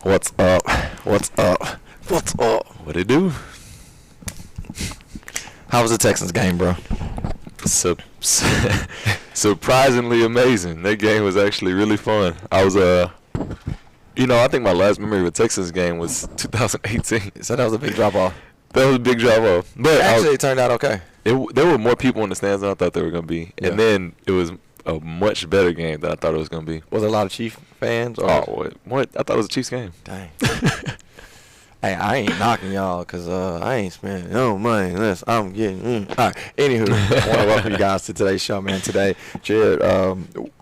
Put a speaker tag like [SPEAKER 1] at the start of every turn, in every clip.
[SPEAKER 1] What's up? What's up? What's up?
[SPEAKER 2] What it do?
[SPEAKER 1] How was the Texans game, bro?
[SPEAKER 2] Surprisingly amazing. That game was actually really fun. I was I think my last memory of a Texans game was 2018.
[SPEAKER 1] So that was a big drop off.
[SPEAKER 2] That was a big drop off. But
[SPEAKER 1] Actually, it turned out okay.
[SPEAKER 2] There were more people in the stands than I thought there were gonna be,
[SPEAKER 1] Yeah.
[SPEAKER 2] and then it was a much better game than I thought it was gonna be.
[SPEAKER 1] Was there a lot of Chiefs fans? Or?
[SPEAKER 2] Oh, what? I thought it was a Chiefs game.
[SPEAKER 1] Dang. Hey, I ain't knocking y'all because I ain't spending no money unless I'm getting. All right. Anywho, I want to welcome you guys to today's show, man. Today, Jared,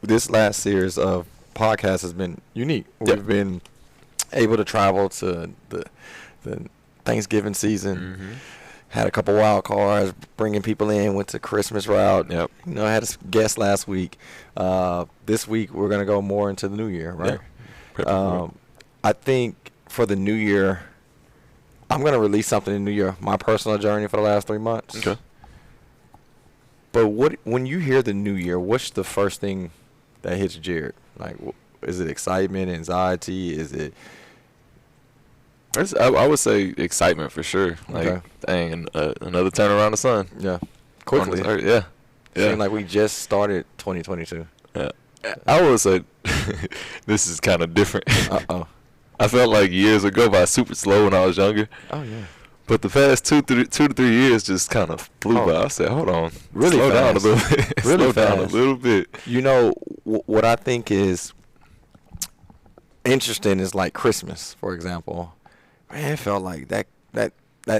[SPEAKER 1] this last series of podcasts has been unique.
[SPEAKER 2] Yep.
[SPEAKER 1] We've been able to travel to the Thanksgiving season.
[SPEAKER 2] Mm-hmm.
[SPEAKER 1] Had a couple wild cards, bringing people in. Went to Christmas route.
[SPEAKER 2] Yep.
[SPEAKER 1] I had a guest last week. This week we're gonna go more into the new year, right?
[SPEAKER 2] Yeah.
[SPEAKER 1] I think for the new year, I'm going to release something in the new year, my personal journey for the last 3 months.
[SPEAKER 2] Okay.
[SPEAKER 1] But when you hear the new year, what's the first thing that hits Jared? Like, is it excitement, anxiety? Is it?
[SPEAKER 2] I would say excitement for sure. Like,
[SPEAKER 1] Okay.
[SPEAKER 2] dang, another turn around the sun.
[SPEAKER 1] Yeah. Quickly.
[SPEAKER 2] Yeah.
[SPEAKER 1] Seems like we just started 2022.
[SPEAKER 2] Yeah. I would say this is kind of different.
[SPEAKER 1] Uh-oh.
[SPEAKER 2] I felt like years ago, but I was super slow when I was younger.
[SPEAKER 1] Oh, yeah.
[SPEAKER 2] But the past 2 to 3 years just kind of flew
[SPEAKER 1] Oh.
[SPEAKER 2] by. I said, hold on.
[SPEAKER 1] Really
[SPEAKER 2] slow down a
[SPEAKER 1] fast.
[SPEAKER 2] little bit.
[SPEAKER 1] Really
[SPEAKER 2] slow down a
[SPEAKER 1] fast.
[SPEAKER 2] little bit.
[SPEAKER 1] What I think is interesting is like Christmas, for example. Man, it felt like that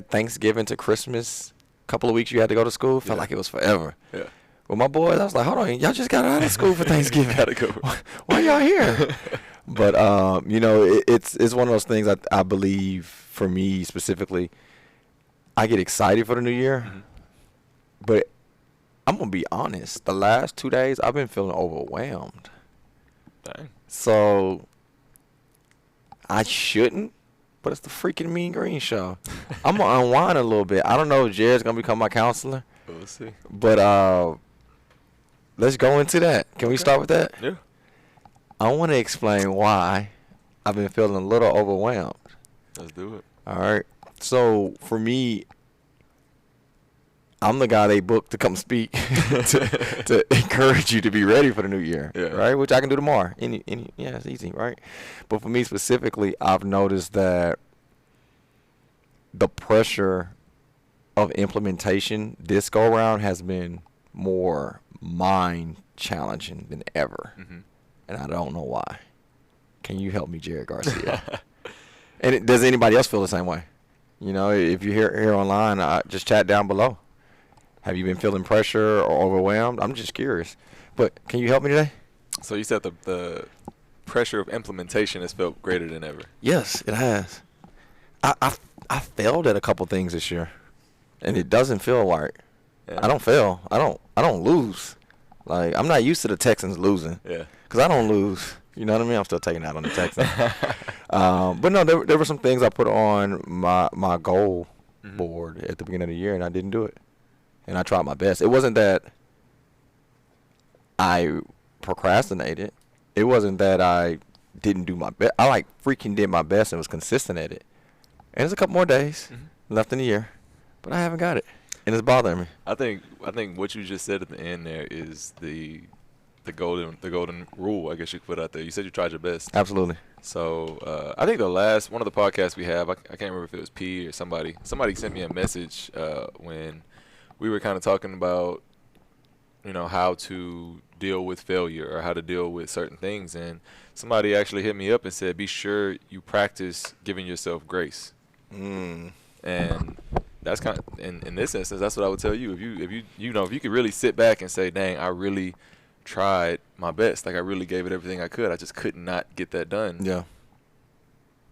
[SPEAKER 1] Thanksgiving to Christmas, couple of weeks you had to go to school, felt like it was forever.
[SPEAKER 2] Yeah.
[SPEAKER 1] Well, my boys, I was like, hold on, y'all just got out of school for Thanksgiving.
[SPEAKER 2] Gotta go.
[SPEAKER 1] Why y'all here? But, it's one of those things I believe, for me specifically, I get excited for the new year.
[SPEAKER 2] Mhm.
[SPEAKER 1] But I'm going to be honest. The last 2 days, I've been feeling overwhelmed.
[SPEAKER 2] Dang.
[SPEAKER 1] So, I shouldn't, but it's the freaking Mean Green Show. I'm going to unwind a little bit. I don't know if Jared's going to become my counselor.
[SPEAKER 2] We'll see.
[SPEAKER 1] But let's go into that. Can we start with that?
[SPEAKER 2] Yeah.
[SPEAKER 1] I want to explain why I've been feeling a little overwhelmed.
[SPEAKER 2] Let's do it.
[SPEAKER 1] All right. So for me, I'm the guy they booked to come speak to encourage you to be ready for the new year.
[SPEAKER 2] Yeah.
[SPEAKER 1] Right. Which I can do tomorrow. Yeah, it's easy, right? But for me specifically, I've noticed that the pressure of implementation this go around has been more mind challenging than ever.
[SPEAKER 2] Mm-hmm.
[SPEAKER 1] And I don't know why. Can you help me, Jared Garcia? And does anybody else feel the same way? If you're here online, just chat down below. Have you been feeling pressure or overwhelmed? I'm just curious. But can you help me today?
[SPEAKER 2] So you said the pressure of implementation has felt greater than ever.
[SPEAKER 1] Yes, it has. I failed at a couple things this year, and it doesn't feel right.
[SPEAKER 2] Yeah.
[SPEAKER 1] I don't fail. I don't lose. Like, I'm not used to the Texans losing.
[SPEAKER 2] Yeah.
[SPEAKER 1] Because I don't lose. You know what I mean? I'm still taking out on the Texans. But no, there were some things I put on my goal
[SPEAKER 2] Mhm.
[SPEAKER 1] board at the beginning of the year, and I didn't do it. And I tried my best. It wasn't that I procrastinated. It wasn't that I didn't do my best. I freaking did my best and was consistent at it. And there's a couple more days left in the year, but I haven't got it, and it's bothering me.
[SPEAKER 2] I think what you just said at the end there is the golden rule, I guess you could put out there. You said you tried your best.
[SPEAKER 1] Absolutely.
[SPEAKER 2] So I think one of the podcasts we have, I can't remember if it was P or somebody sent me a message when we were kind of talking about, how to deal with failure or how to deal with certain things. And somebody actually hit me up and said, be sure you practice giving yourself grace. And that's kind of, in this instance, that's what I would tell you. If you could really sit back and say, dang, I really tried my best. Like, I really gave it everything I could. I just could not get that done.
[SPEAKER 1] Yeah.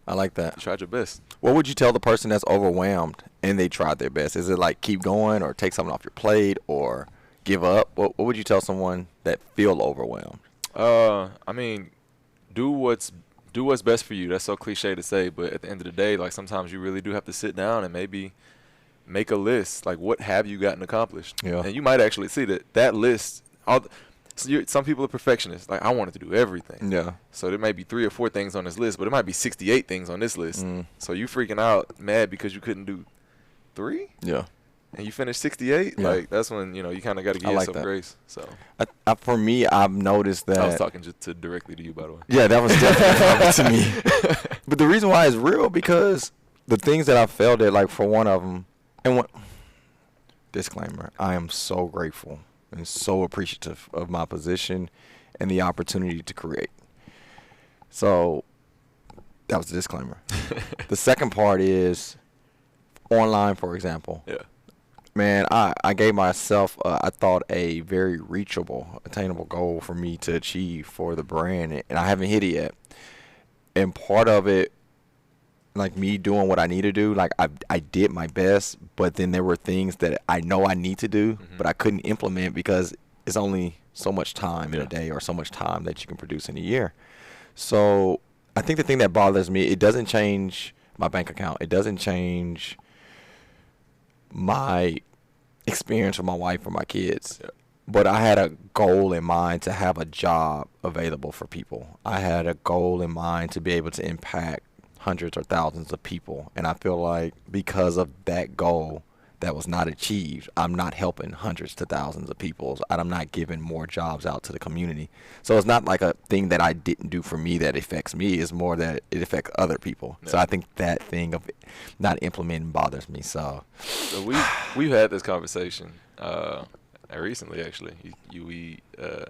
[SPEAKER 1] I like that.
[SPEAKER 2] You tried your best.
[SPEAKER 1] What would you tell the person that's overwhelmed and they tried their best? Is it like keep going or take something off your plate or give up? What would you tell someone that feel overwhelmed?
[SPEAKER 2] I mean, do what's best for you. That's so cliche to say, but at the end of the day, like, sometimes you really do have to sit down and maybe make a list. Like, what have you gotten accomplished?
[SPEAKER 1] Yeah.
[SPEAKER 2] And you might actually see that list. some people are perfectionists. Like, I wanted to do everything.
[SPEAKER 1] Yeah.
[SPEAKER 2] So there might be 3 or 4 things on this list, but it might be 68 things on this list. So you freaking out, mad because you couldn't do 3?
[SPEAKER 1] Yeah.
[SPEAKER 2] And you finished 68?
[SPEAKER 1] Yeah.
[SPEAKER 2] Like, that's when, you kind of got to give yourself grace. So
[SPEAKER 1] For me, I've noticed that.
[SPEAKER 2] I was talking directly to you, by the way.
[SPEAKER 1] Yeah, that was definitely to me. But the reason why it's real, because the things that I failed at, like for one of them, disclaimer, I am so grateful and so appreciative of my position and the opportunity to create. So that was the disclaimer. The second part is online, for example.
[SPEAKER 2] Yeah.
[SPEAKER 1] Man, I gave myself, I thought, a very reachable, attainable goal for me to achieve for the brand, and I haven't hit it yet. And part of it, like me doing what I need to do, like I did my best, but then there were things that I know I need to do, but I couldn't implement because it's only so much time in a day or so much time that you can produce in a year. So I think the thing that bothers me, it doesn't change my bank account. It doesn't change my experience with my wife or my kids.
[SPEAKER 2] Yeah.
[SPEAKER 1] But I had a goal in mind to have a job available for people. I had a goal in mind to be able to impact hundreds or thousands of people. And I feel like because of that goal that was not achieved, I'm not helping hundreds to thousands of people. And I'm not giving more jobs out to the community. So it's not like a thing that I didn't do for me that affects me. It's more that it affects other people. Yeah. So I think that thing of not implementing bothers me. So
[SPEAKER 2] we've had this conversation recently, actually. I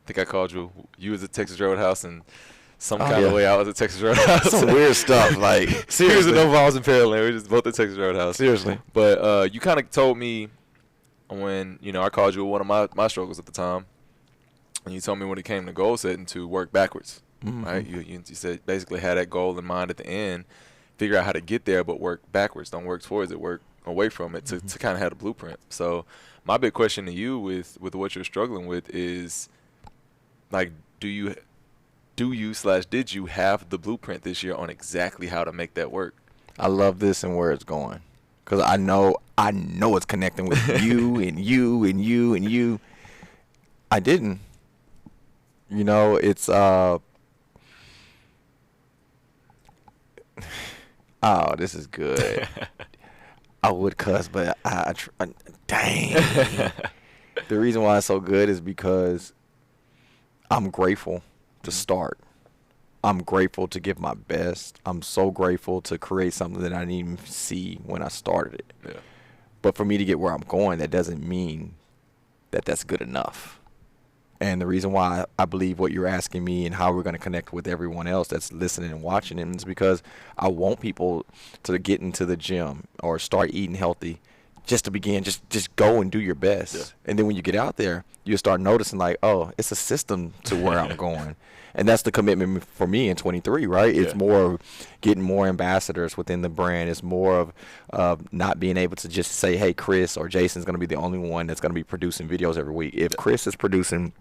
[SPEAKER 2] think I called you. You was at Texas Roadhouse, and some kind of way I was at Texas Roadhouse.
[SPEAKER 1] Some weird stuff, like
[SPEAKER 2] seriously. No, I was in Pearland. We just both at Texas Roadhouse.
[SPEAKER 1] Seriously.
[SPEAKER 2] But you kind of told me when I called you with one of my struggles at the time, and you told me when it came to goal setting to work backwards. Right? You said basically had that goal in mind at the end, figure out how to get there, but work backwards. Don't work towards it. Work away from it to kind of have a blueprint. So my big question to you with what you're struggling with is, like, did you have the blueprint this year on exactly how to make that work?
[SPEAKER 1] I love this and where it's going, because I know it's connecting with you and you and you and you. I didn't. It's oh, this is good. I would cuss, but dang. The reason why it's so good is because I'm grateful to start. I'm grateful to give my best. I'm so grateful to create something that I didn't even see when I started it.
[SPEAKER 2] Yeah.
[SPEAKER 1] But for me to get where I'm going, that doesn't mean that that's good enough. And the reason why I believe what you're asking me and how we're going to connect with everyone else that's listening and watching it is because I want people to get into the gym or start eating healthy just to begin. Just go and do your best. Yeah. And then when you get out there, you start noticing, like, oh, it's a system to where I'm going. And that's the commitment for me in 23, right? It's more of getting more ambassadors within the brand. It's more of not being able to just say, hey, Chris or Jason's going to be the only one that's going to be producing videos every week. If Chris is producing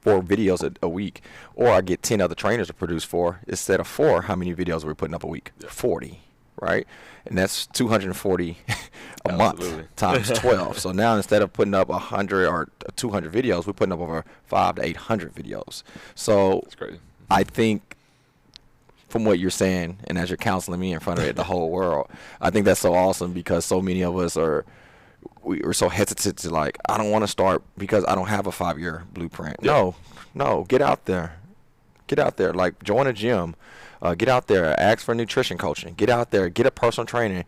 [SPEAKER 1] 4 videos a week, or I get 10 other trainers to produce 4, instead of 4, how many videos are we putting up a week? 40, right? And that's 240 a month times 12. So now instead of putting up 100 or 200 videos, we're putting up over 500 to 800 videos. So
[SPEAKER 2] that's crazy.
[SPEAKER 1] I think from what you're saying, and as you're counseling me in front of the whole world, I think that's so awesome, because so many of us we're so hesitant to, like, I don't want to start because I don't have a 5-year blueprint. Yeah. No, get out there. Like, join a gym. Get out there, ask for nutrition coaching. Get out there, get a personal trainer.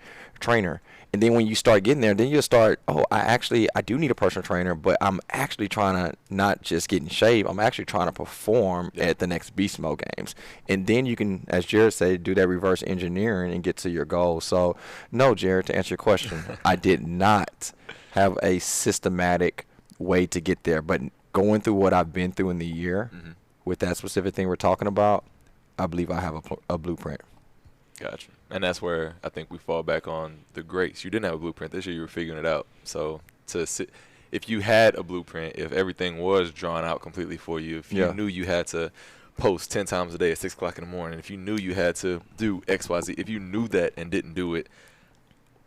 [SPEAKER 1] And then when you start getting there, then you'll start, I do need a personal trainer, but I'm actually trying to not just get in shape. I'm actually trying to perform at the next Beast Mode games. And then you can, as Jared said, do that reverse engineering and get to your goal. So, no, Jared, to answer your question, I did not have a systematic way to get there. But going through what I've been through in the year with that specific thing we're talking about, I believe I have a blueprint.
[SPEAKER 2] Gotcha. And that's where I think we fall back on the grace. You didn't have a blueprint. This year you were figuring it out. So if you had a blueprint, if everything was drawn out completely for you, if you knew you had to post 10 times a day at 6 o'clock in the morning, if you knew you had to do X, Y, Z, if you knew that and didn't do it,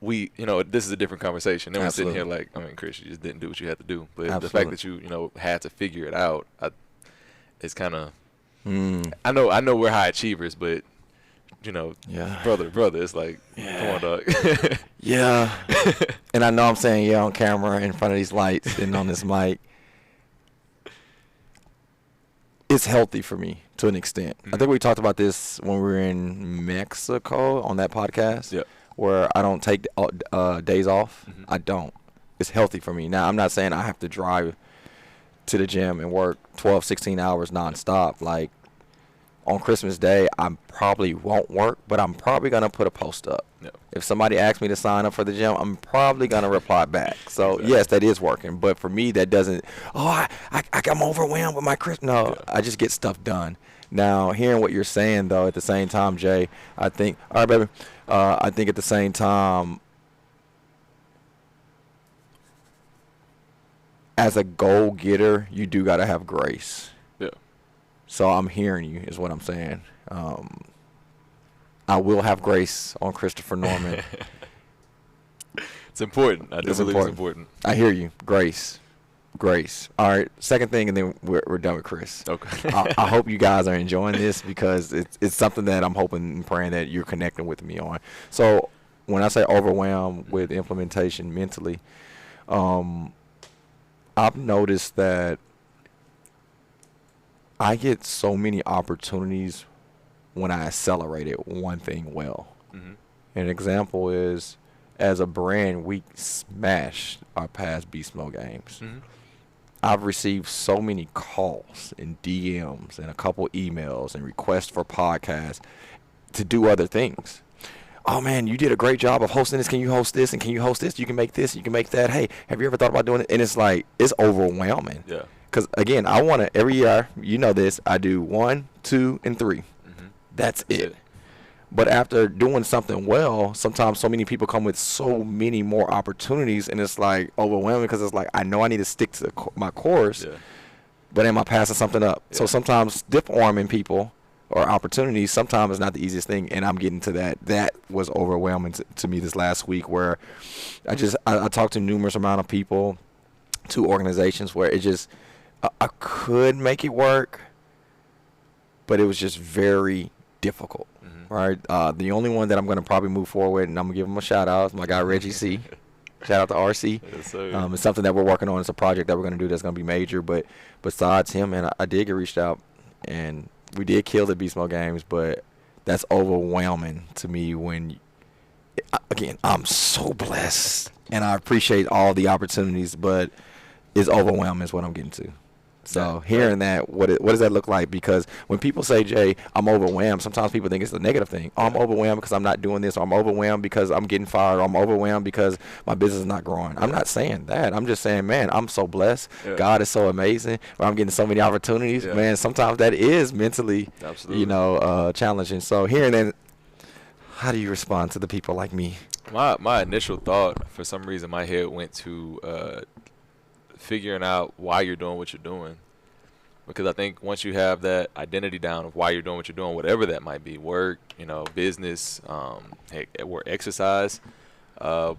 [SPEAKER 2] this is a different conversation. Then we're sitting here
[SPEAKER 1] Absolutely.
[SPEAKER 2] like, I mean, Chris, you just didn't do what you had to do. But the fact
[SPEAKER 1] Absolutely.
[SPEAKER 2] that you had to figure it out, it's kind of.
[SPEAKER 1] Mm.
[SPEAKER 2] I know we're high achievers, but
[SPEAKER 1] Yeah.
[SPEAKER 2] brother, it's like, come on, dog.
[SPEAKER 1] Yeah. And I know I'm saying yeah on camera in front of these lights and on this mic. It's healthy for me to an extent. I think we talked about this when we were in Mexico on that podcast.
[SPEAKER 2] Yeah.
[SPEAKER 1] Where I don't take days off.
[SPEAKER 2] Mhm.
[SPEAKER 1] I don't. It's healthy for me. Now, I'm not saying I have to drive to the gym and work 12, 16 hours nonstop. Like, on Christmas Day, I probably won't work, but I'm probably going to put a post up.
[SPEAKER 2] Yeah.
[SPEAKER 1] If somebody asks me to sign up for the gym, I'm probably going to reply back. So,
[SPEAKER 2] Exactly.
[SPEAKER 1] yes, that is working. But for me, that doesn't, I'm overwhelmed with my Christmas. No,
[SPEAKER 2] Yeah.
[SPEAKER 1] I just get stuff done. Now, hearing what you're saying, though, at the same time, Jay, I think, all right, baby, I think at the same time, as a goal getter, you do got to have grace.
[SPEAKER 2] Yeah.
[SPEAKER 1] So I'm hearing you is what I'm saying. I will have grace on Christopher Norman.
[SPEAKER 2] It's important. I do
[SPEAKER 1] It's
[SPEAKER 2] believe it's important.
[SPEAKER 1] I hear you. Grace. All right. Second thing, and then we're done with Chris.
[SPEAKER 2] Okay.
[SPEAKER 1] I hope you guys are enjoying this because it's something that I'm hoping and praying that you're connecting with me on. So when I say overwhelmed with implementation mentally, I've noticed that I get so many opportunities when I accelerated one thing well.
[SPEAKER 2] Mm-hmm.
[SPEAKER 1] An example is, as a brand, we smashed our past Beast Mode games.
[SPEAKER 2] Mm-hmm.
[SPEAKER 1] I've received so many calls and DMs and a couple emails and requests for podcasts to do other things. Oh, man, you did a great job of hosting this. Can you host this? And can you host this? You can make this. You can make that. Hey, have you ever thought about doing it? And it's like, it's overwhelming.
[SPEAKER 2] Yeah.
[SPEAKER 1] Because, again, I want to, every year, you know this, I do 1, 2, and 3.
[SPEAKER 2] Mm-hmm.
[SPEAKER 1] That's it. But after doing something well, sometimes so many people come with so many more opportunities, and it's like overwhelming because it's like I know I need to stick to my course,
[SPEAKER 2] Yeah.
[SPEAKER 1] but am I passing something up?
[SPEAKER 2] Yeah.
[SPEAKER 1] So sometimes stiff arming people or opportunities sometimes is not the easiest thing, and I'm getting to that. That was overwhelming to me this last week where I talked to numerous amount of people, 2 organizations where it just I could make it work, but it was just very difficult. Right, the only one that I'm going to probably move forward with, and I'm going to give him a shout out, is my guy Reggie C. Shout out to RC.
[SPEAKER 2] Yes, sir.
[SPEAKER 1] It's something that we're working on. It's a project that we're going to do that's going to be major. But besides him, and I did get reached out, and we did kill the Beast Mode games. But that's overwhelming to me when, again, I'm so blessed, and I appreciate all the opportunities. But it's overwhelming is what I'm getting to. So hearing that, what does that look like? Because when people say, Jay, I'm overwhelmed, sometimes people think it's a negative thing. Oh, I'm overwhelmed because I'm not doing this. Or I'm overwhelmed because I'm getting fired. Or I'm overwhelmed because my business is not growing. I'm not saying that. I'm just saying, man, I'm so blessed.
[SPEAKER 2] Yeah.
[SPEAKER 1] God is so amazing. Or I'm getting so many opportunities.
[SPEAKER 2] Yeah.
[SPEAKER 1] Man, sometimes that is mentally,
[SPEAKER 2] Absolutely.
[SPEAKER 1] challenging. So hearing that, how do you respond to the people like me?
[SPEAKER 2] My initial thought, for some reason, my head went to figuring out why you're doing what you're doing. Because I think once you have that identity down of why you're doing what you're doing, whatever that might be, work, business, or exercise, I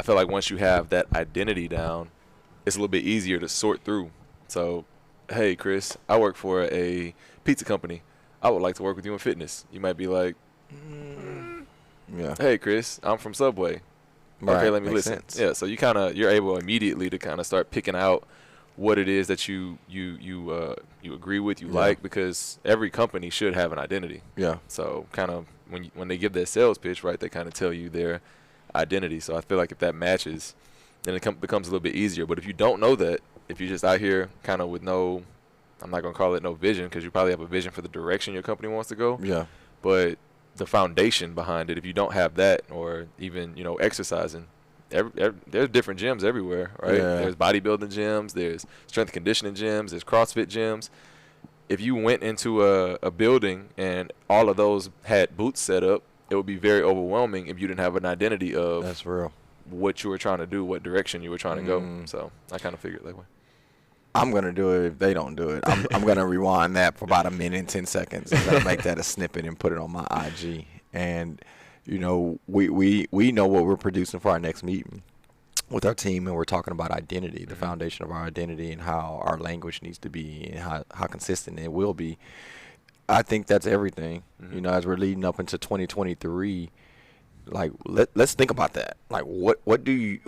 [SPEAKER 2] feel like once you have that identity down, it's a little bit easier to sort through. So, hey, Chris, I work for a pizza company. I would like to work with you in fitness. You might be like,
[SPEAKER 1] Yeah.
[SPEAKER 2] hey, Chris, I'm from Subway.
[SPEAKER 1] Right.
[SPEAKER 2] Okay, let me
[SPEAKER 1] Makes
[SPEAKER 2] listen.
[SPEAKER 1] sense.
[SPEAKER 2] Yeah, so you're able immediately to kind of start picking out what it is that you agree with, you
[SPEAKER 1] Yeah.
[SPEAKER 2] like, because every company should have an identity.
[SPEAKER 1] Yeah.
[SPEAKER 2] So kind of when they give their sales pitch, right, they kind of tell you their identity. So I feel like if that matches, then it becomes a little bit easier. But if you don't know that, if you're just out here kind of with no, I'm not going to call it no vision, because you probably have a vision for the direction your company wants to go.
[SPEAKER 1] Yeah.
[SPEAKER 2] But the foundation behind it, if you don't have that, or even, exercising, there's different gyms everywhere, right?
[SPEAKER 1] Yeah.
[SPEAKER 2] There's bodybuilding gyms, there's strength conditioning gyms, there's CrossFit gyms. If you went into a building and all of those had booths set up, it would be very overwhelming if you didn't have an identity of
[SPEAKER 1] That's real.
[SPEAKER 2] what you were trying to do, what direction you were trying to go.
[SPEAKER 1] Mm.
[SPEAKER 2] So I kind of figured that way.
[SPEAKER 1] I'm going to do it if they don't do it. I'm going to rewind that for about a minute and 10 seconds. I'm going to make that a snippet and put it on my IG. And we know what we're producing for our next meeting with our team, and we're talking about identity, the foundation of our identity, and how our language needs to be, and how consistent it will be. I think that's everything. As we're leading up into 2023, like let's think about that. Like what do you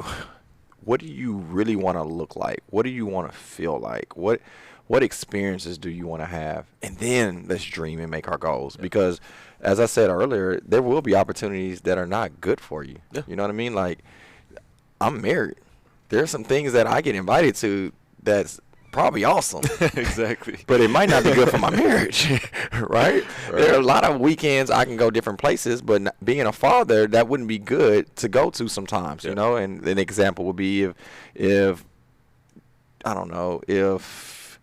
[SPEAKER 1] really want to look like? What do you want to feel like? What experiences do you want to have? And then let's dream and make our goals. Yeah. Because as I said earlier, there will be opportunities that are not good for you. Yeah. You know what I mean? Like, I'm married. There are some things that I get invited to that's probably awesome.
[SPEAKER 2] Exactly.
[SPEAKER 1] But it might not be good for my marriage, right? There are a lot of weekends I can go different places, but being a father, that wouldn't be good to go to sometimes, And an example would be if I don't know, if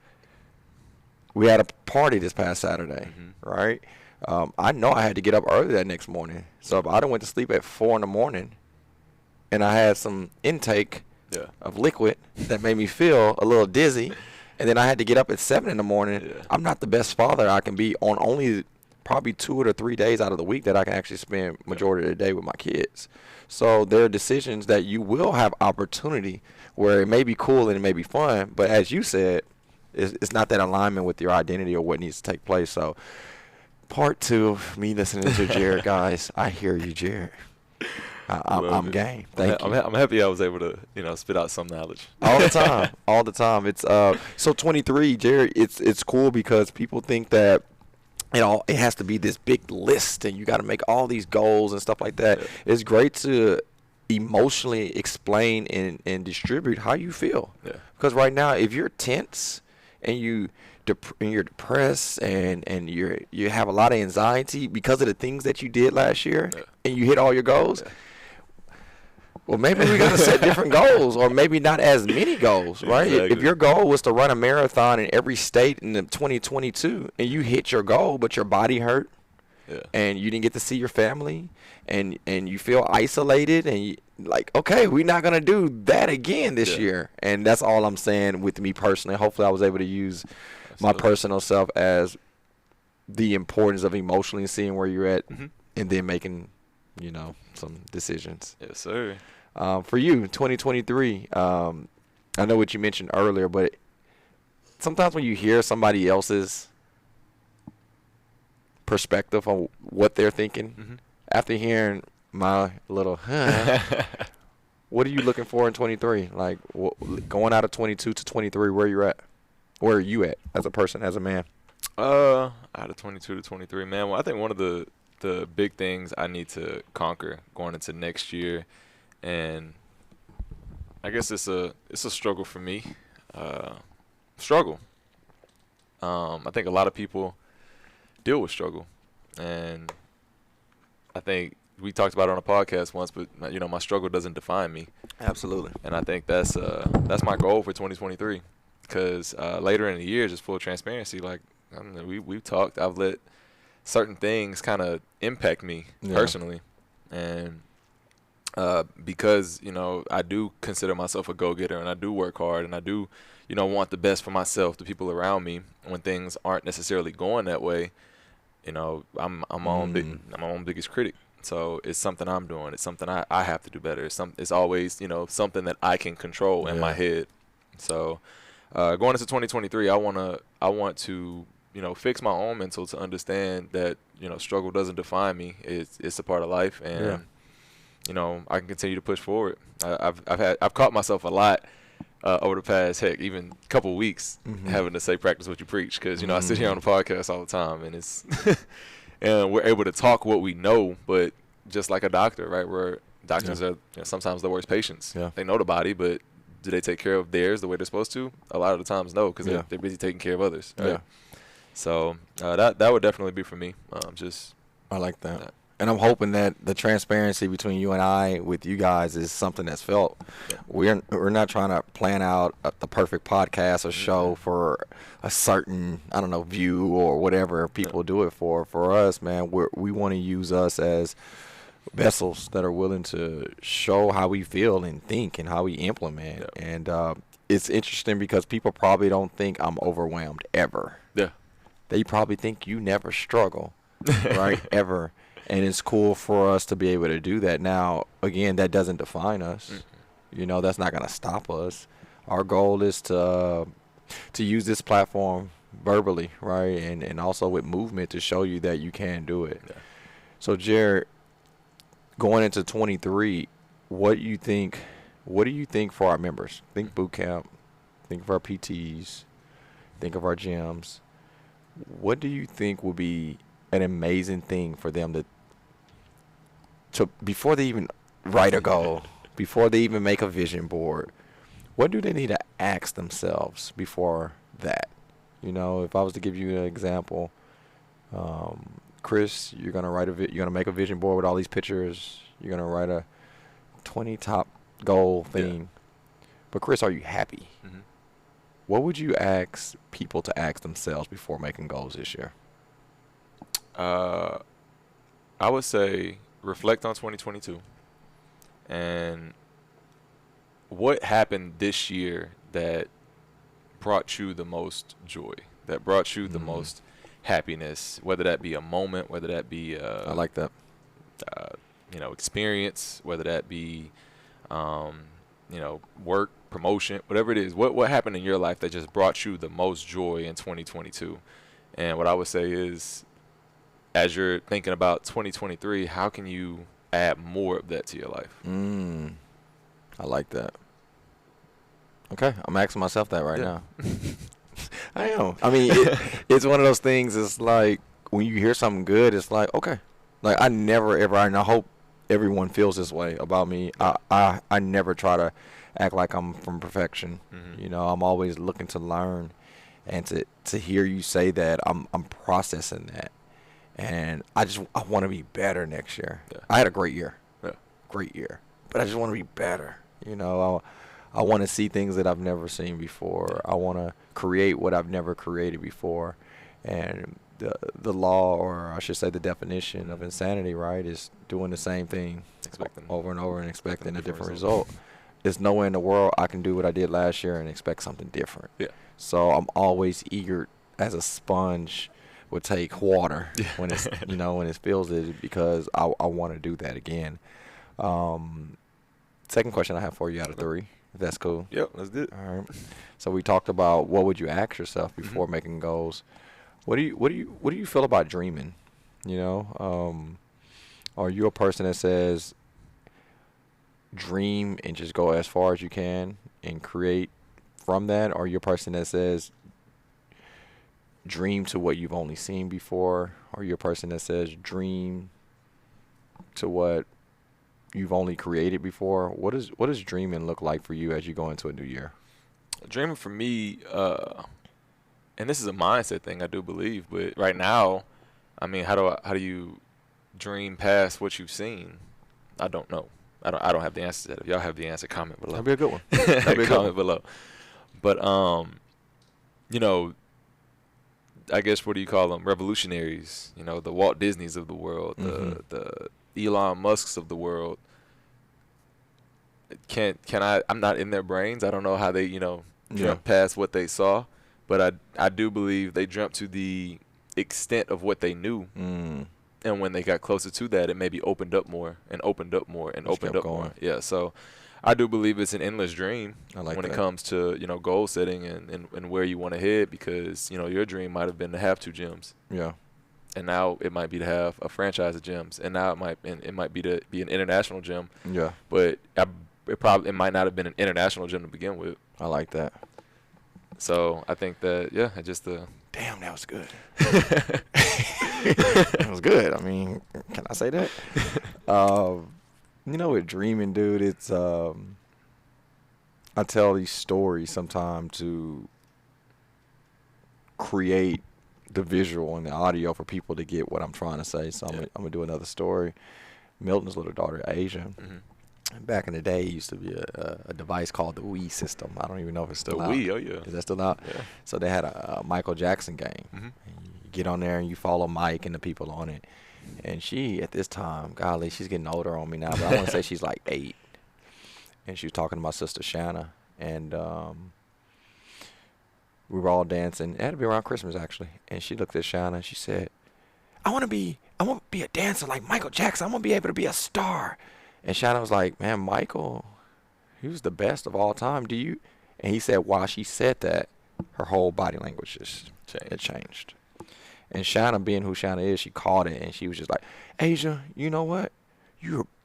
[SPEAKER 1] we had a party this past Saturday, right? I know I had to get up early that next morning. So if I done went to sleep at 4 in the morning and I had some intake of liquid that made me feel a little dizzy, and then I had to get up at 7 in the morning, I'm not the best father I can be on only probably 2 or 3 days out of the week that I can actually spend majority of the day with my kids. So there are decisions that you will have opportunity where it may be cool and it may be fun, but as you said, it's not that alignment with your identity or what needs to take place. So part 2 of me listening to Jared, guys, I hear you, Jared. I'm game. Thank you.
[SPEAKER 2] I'm happy I was able to, spit out some knowledge.
[SPEAKER 1] All the time. It's so 23, Jared. It's cool because people think that it has to be this big list and you got to make all these goals and stuff like that. Yeah. It's great to emotionally explain and distribute how you feel. Yeah. Because right now, if you're tense and you're depressed and you have a lot of anxiety because of the things that you did last year, and you hit all your goals. Yeah. Well, maybe we got to set different goals, or maybe not as many goals, right? Exactly. If your goal was to run a marathon in every state in 2022, and you hit your goal, but your body hurt, and you didn't get to see your family, and you feel isolated, and okay, we're not gonna do that again this year. And that's all I'm saying with me personally. Hopefully, I was able to use my personal self as the importance of emotionally seeing where you're at, and then making, some decisions.
[SPEAKER 2] Yes, sir.
[SPEAKER 1] For you, 2023, I know what you mentioned earlier, but sometimes when you hear somebody else's perspective on what they're thinking, after hearing my little, what are you looking for in 23? Like, going out of 22 to 23, where are you at as a person, as a man?
[SPEAKER 2] Out of 22 to 23, man. Well, I think one of the big things I need to conquer going into next year, and I guess it's a struggle for me. I think a lot of people deal with struggle, and I think we talked about it on a podcast once, but my struggle doesn't define me.
[SPEAKER 1] Absolutely.
[SPEAKER 2] And I think that's my goal for 2023, because later in the year, just full transparency, like we've talked, I've let certain things kind of impact me personally, and because I do consider myself a go-getter, and I do work hard, and I do want the best for myself, the people around me. When things aren't necessarily going that way, I'm my own biggest critic. So it's something I'm doing. It's something I have to do better. It's always something that I can control in my head. So going into 2023, I want to fix my own mental to understand that struggle doesn't define me. It's a part of life, and I can continue to push forward. I've caught myself a lot over the past even couple weeks having to say practice what you preach, because I sit here on the podcast all the time, and it's and we're able to talk what we know, but just like a doctor, right? Where doctors are sometimes the worst patients. Yeah. They know the body, but do they take care of theirs the way they're supposed to? A lot of the times, no, because they're busy taking care of others. Right? Yeah. So that would definitely be for me.
[SPEAKER 1] I like that. And I'm hoping that the transparency between you and I with you guys is something that's felt. Yeah. We're not trying to plan out the perfect podcast or show for a certain, view or whatever people do it for. For us, man, we want to use us as vessels that are willing to show how we feel and think and how we implement. Yeah. And it's interesting because people probably don't think I'm overwhelmed ever. Yeah. They probably think you never struggle, right? Ever. And it's cool for us to be able to do that. Now, again, that doesn't define us.
[SPEAKER 2] Mm-hmm.
[SPEAKER 1] You know, that's not going to stop us. Our goal is to use this platform verbally, right, and also with movement to show you that you can do it.
[SPEAKER 2] Yeah.
[SPEAKER 1] So, Jared, going into 23, what do you think? What do you think for our members? Think boot camp. Think of our PTs. Think of our gyms. What do you think will be an amazing thing for them to before they even write a goal, before they even make a vision board? What do they need to ask themselves before that? You know, if I was to give you an example, Chris, you're gonna make a vision board with all these pictures. You're gonna write a 20 top goal thing. Yeah. But Chris, are you happy?
[SPEAKER 2] Mm-hmm.
[SPEAKER 1] What would you ask people to ask themselves before making goals this year?
[SPEAKER 2] I would say reflect on 2022 and what happened this year that brought you the most joy, that brought you the most happiness, whether that be a moment, whether that be
[SPEAKER 1] I like that.
[SPEAKER 2] Experience, whether that be work, promotion, whatever it is. What happened in your life that just brought you the most joy in 2022? And what I would say is, as you're thinking about 2023, how can you add more of that to your life?
[SPEAKER 1] I like that. Okay, I'm asking myself that right now. I am. I mean, it's one of those things. It's like when you hear something good, it's like, okay. Like I never ever, and I hope everyone feels this way about me. I never try to act like I'm from perfection. Mm-hmm. You know, I'm always looking to learn, and to hear you say that, I'm processing that, and I want to be better next year. Yeah. I had a great year, but I just want to be better. You know, I want to see things that I've never seen before. I want to create what I've never created before, and the law, or I should say the definition of insanity, right, is doing the same thing over and over and expecting a different result. There's nowhere in the world I can do what I did last year and expect something different. Yeah. So I'm always eager, as a sponge would take water when it's when it feels it, because I want to do that again. Second question I have for you out of three, if that's cool.
[SPEAKER 2] Yep, that's good.
[SPEAKER 1] All right. So we talked about what would you ask yourself before making goals. What do you feel about dreaming? You know, are you a person that says dream and just go as far as you can and create from that, or are you a person that says dream to what you've only seen before, or are you a person that says dream to what you've only created before? What does dreaming look like for you as you go into a new year?
[SPEAKER 2] Dreaming for me, and this is a mindset thing, I do believe, but right now, I mean, how do you dream past what you've seen? I don't know. I don't have the answer to that. If y'all have the answer, comment below.
[SPEAKER 1] That'd be a good one. That'd be a
[SPEAKER 2] comment below. But I guess, what do you call them? Revolutionaries. You know, the Walt Disneys of the world, the Elon Musks of the world. Can I? I'm not in their brains. I don't know how they dreamt past what they saw, but I do believe they dreamt to the extent of what they knew. And when they got closer to that, it maybe opened up more and opened up more and opened up more. Yeah, so I do believe it's an endless dream when it comes to goal setting and where you want to head, because your dream might have been to have 2 gyms. Yeah. And now it might be to have a franchise of gyms, and now it might be to be an international gym. Yeah. But it might not have been an international gym to begin with.
[SPEAKER 1] I like that.
[SPEAKER 2] So I think that
[SPEAKER 1] damn, that was good. That was good. I mean, can I say that? With dreaming, dude, it's I tell these stories sometimes to create the visual and the audio for people to get what I'm trying to say. So I'm gonna do another story. Milton's little daughter, Asia. Back in the day, it used to be a device called the Wii system. I don't even know if it's still out.
[SPEAKER 2] The Wii, oh yeah.
[SPEAKER 1] Is that still out? Yeah. So they had a Michael Jackson game. And you get on there and you follow Mike and the people on it. And she, at this time, golly, she's getting older on me now, but I want to say she's like 8. And she was talking to my sister Shanna, and we were all dancing. It had to be around Christmas, actually. And she looked at Shanna and she said, I want to be a dancer like Michael Jackson. I want to be able to be a star. And Shannon was like, man, Michael, he was the best of all time. Do you? And he said, while she said that, her whole body language just it changed. And Shanna, being who Shanna is, she caught it, and she was just like, Asia, you know what?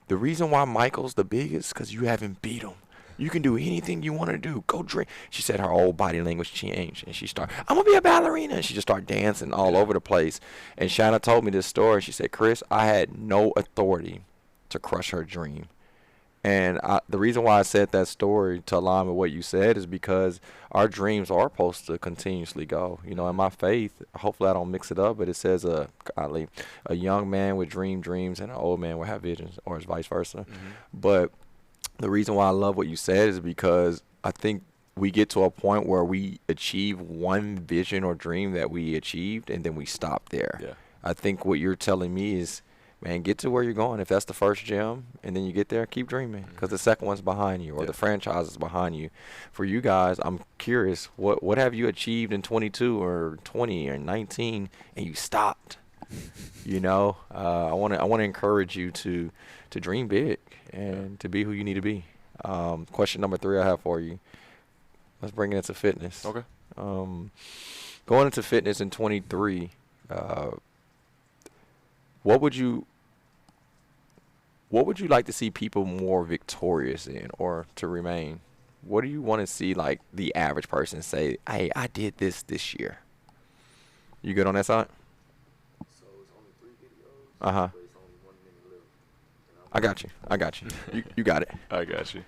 [SPEAKER 1] The reason why Michael's the biggest because you haven't beat him. You can do anything you want to do. Go drink. She said her whole body language changed, and she started, I'm going to be a ballerina. And she just started dancing all over the place. And Shanna told me this story. She said, Chris, I had no authority to crush her dream. And the reason why I said that story to align with what you said is because our dreams are supposed to continuously go. You know, in my faith, hopefully I don't mix it up, but it says a young man would dream dreams and an old man would have visions, or it's vice versa. Mm-hmm. But the reason why I love what you said is because I think we get to a point where we achieve one vision or dream that we achieved, and then we stop there. Yeah. I think what you're telling me is, man, get to where you're going. If that's the first gym, and then you get there, keep dreaming, because the second one's behind you, or the franchise is behind you. For you guys, I'm curious, what have you achieved in 22 or 20 or 19, and you stopped? You know, I want to encourage you to dream big and to be who you need to be. Question number 3 I have for you. Let's bring it into fitness.
[SPEAKER 2] Okay.
[SPEAKER 1] Going into fitness in 23, what would you like to see people more victorious in, or to remain? What do you want to see, like, the average person say, hey, I did this year? You good on that side?
[SPEAKER 3] So it's only 3 videos.
[SPEAKER 1] Uh-huh.
[SPEAKER 3] But it's only 1 minute left.
[SPEAKER 1] I got you. You got it.
[SPEAKER 2] I got you.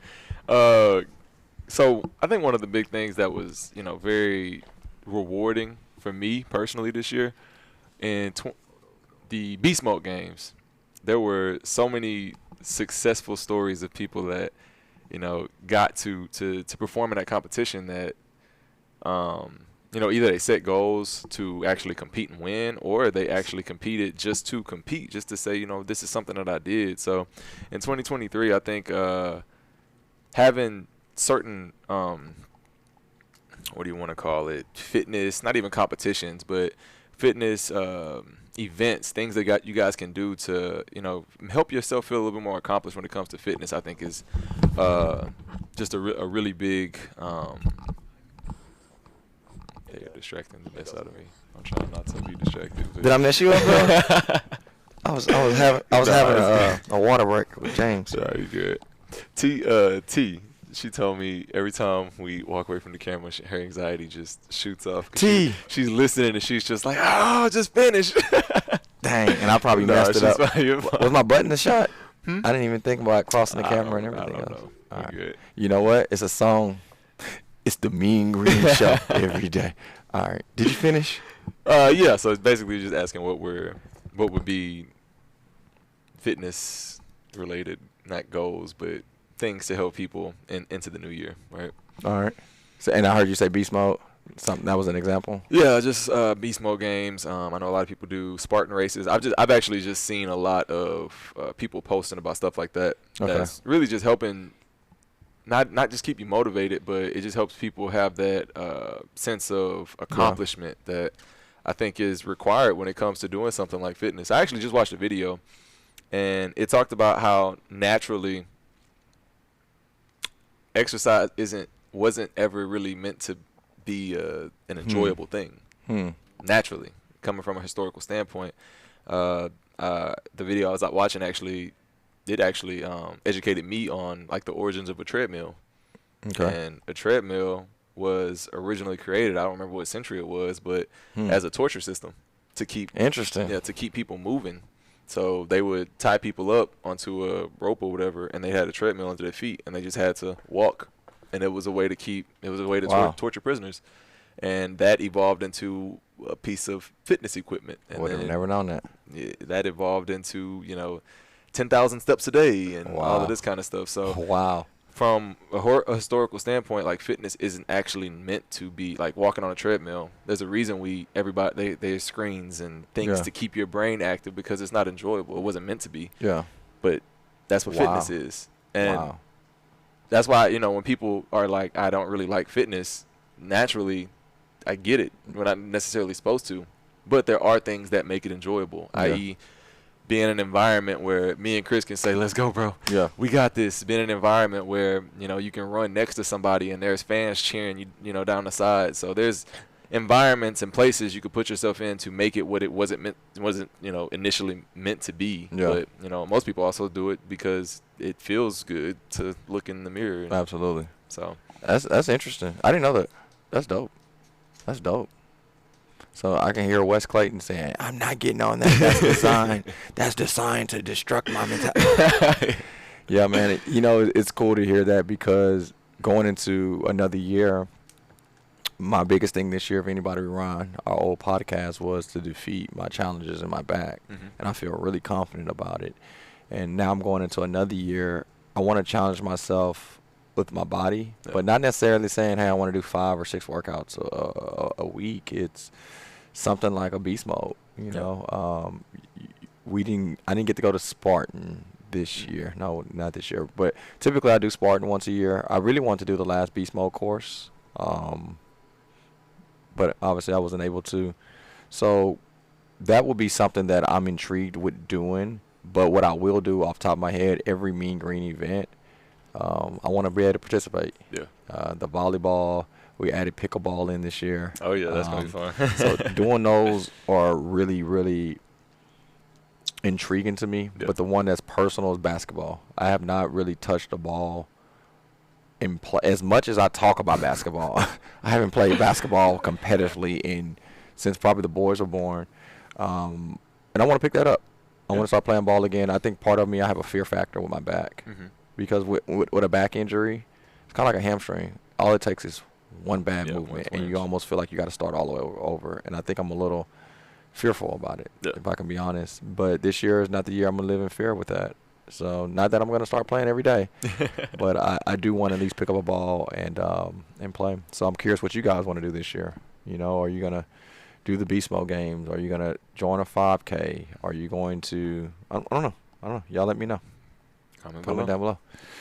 [SPEAKER 2] So I think one of the big things that was, very rewarding for me personally this year, in the Beast Mode games, there were so many successful stories of people that, got to perform in that competition that, either they set goals to actually compete and win, or they actually competed just to compete, just to say, this is something that I did. So in 2023, I think having certain, what do you want to call it, fitness, not even competitions, but fitness events, things that you guys can do to, help yourself feel a little bit more accomplished when it comes to fitness, I think is just a really big, you're distracting the mess out of me. I'm trying not to be distracted.
[SPEAKER 1] Did I mess you up, bro? I was having a water break with James.
[SPEAKER 2] Sorry, you good. T, she told me every time we walk away from the camera, her anxiety just shoots off. She's listening and she's just like, oh, just finish.
[SPEAKER 1] Dang, and I probably messed it up. Was my button a shot? I didn't even think about crossing the camera and everything else.
[SPEAKER 2] Know. All right. Good.
[SPEAKER 1] You know what? It's a song. It's the Mean Green Show every day. All right. Did you finish?
[SPEAKER 2] Yeah. So it's basically just asking what would be fitness related, not goals, but things to help people into the new year, right?
[SPEAKER 1] All right. So, and I heard you say beast mode. Something that was an example.
[SPEAKER 2] Yeah, just beast mode games. I know a lot of people do Spartan races. I've actually just seen a lot of people posting about stuff like that. Okay. That's really just helping. Not just keep you motivated, but it just helps people have that sense of accomplishment that I think is required when it comes to doing something like fitness. I actually just watched a video, and it talked about how naturally exercise wasn't ever really meant to be an enjoyable thing. Naturally, coming from a historical standpoint, the video I was watching actually educated me on like the origins of a treadmill. Okay. And a treadmill was originally created, I don't remember what century it was, but as a torture system to keep to keep people moving. So they would tie people up onto a rope or whatever, and they had a treadmill under their feet, and they just had to walk. And it was a way to torture prisoners. And that evolved into a piece of fitness equipment. And
[SPEAKER 1] would have never known that.
[SPEAKER 2] Yeah, that evolved into, 10,000 steps a day and all of this kind of stuff. So from a historical standpoint, like fitness isn't actually meant to be like walking on a treadmill. There's a reason there's screens and things to keep your brain active, because it's not enjoyable. It wasn't meant to be. Yeah. But that's what fitness is. And that's why, when people are like, I don't really like fitness, naturally, I get it. We're not necessarily supposed to. But there are things that make it enjoyable,
[SPEAKER 1] Yeah.
[SPEAKER 2] i.e., be in an environment where me and Chris can say, "Let's go, bro.
[SPEAKER 1] Yeah.
[SPEAKER 2] We got this." Be in an environment where you can run next to somebody and there's fans cheering down the side. So there's environments and places you could put yourself in to make it what it wasn't initially meant to be.
[SPEAKER 1] Yeah.
[SPEAKER 2] But most people also do it because it feels good to look in the mirror.
[SPEAKER 1] Absolutely.
[SPEAKER 2] So
[SPEAKER 1] That's interesting. I didn't know that. That's dope. That's dope. So I can hear Wes Clayton saying, "I'm not getting on that. That's designed. That's designed to destruct my mentality." Yeah, man. It's cool to hear that because going into another year, my biggest thing this year, if anybody rewind our old podcast, was to defeat my challenges in my back, and I feel really confident about it. And now I'm going into another year. I want to challenge myself with my body, but not necessarily saying, "Hey, I want to do 5 or 6 workouts a week." It's something like a beast mode. I didn't get to go to Spartan this year. No, not this year. But typically I do Spartan once a year. I really want to do the last beast mode course, but obviously I wasn't able to. So that will be something that I'm intrigued with doing. But what I will do off the top of my head, every Mean Green event, I want to be able to participate.
[SPEAKER 2] Yeah.
[SPEAKER 1] The volleyball, we added pickleball in this year.
[SPEAKER 2] Oh yeah, that's gonna be fun.
[SPEAKER 1] So doing those are really, really intriguing to me.
[SPEAKER 2] Yeah.
[SPEAKER 1] But the one that's personal is basketball. I have not really touched the ball in as much as I talk about basketball. I haven't played basketball competitively since probably the boys were born, and I want to pick that up. I want to start playing ball again. I think part of me, I have a fear factor with my back because with a back injury, it's kind of like a hamstring. All it takes is one bad movement, and you almost feel like you got to start all the way over. And I think I'm a little fearful about it, if I can be honest. But this year is not the year I'm going to live in fear with that. So not that I'm going to start playing every day, but I do want to at least pick up a ball and play. So I'm curious what you guys want to do this year. Are you going to do the beast mode games? Are you going to join a 5K? Are you going to I don't know. Y'all let me know. Comment down below.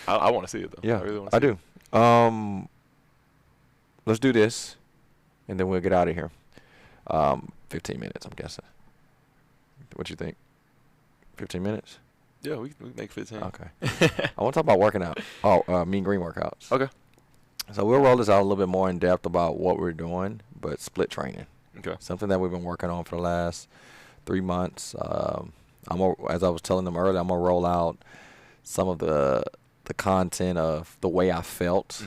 [SPEAKER 2] I want to see it, though.
[SPEAKER 1] Yeah,
[SPEAKER 2] I really want to
[SPEAKER 1] I
[SPEAKER 2] see
[SPEAKER 1] do. Let's do this, and then we'll get out of here. 15 minutes, I'm guessing. What you think? 15 minutes?
[SPEAKER 2] Yeah, we can make 15.
[SPEAKER 1] Okay. I want to talk about working out. Mean Green workouts.
[SPEAKER 2] Okay.
[SPEAKER 1] So we'll roll this out a little bit more in depth about what we're doing, but split training.
[SPEAKER 2] Okay.
[SPEAKER 1] Something that we've been working on for the last 3 months. As I was telling them earlier, I'm gonna roll out some of the content of the way I felt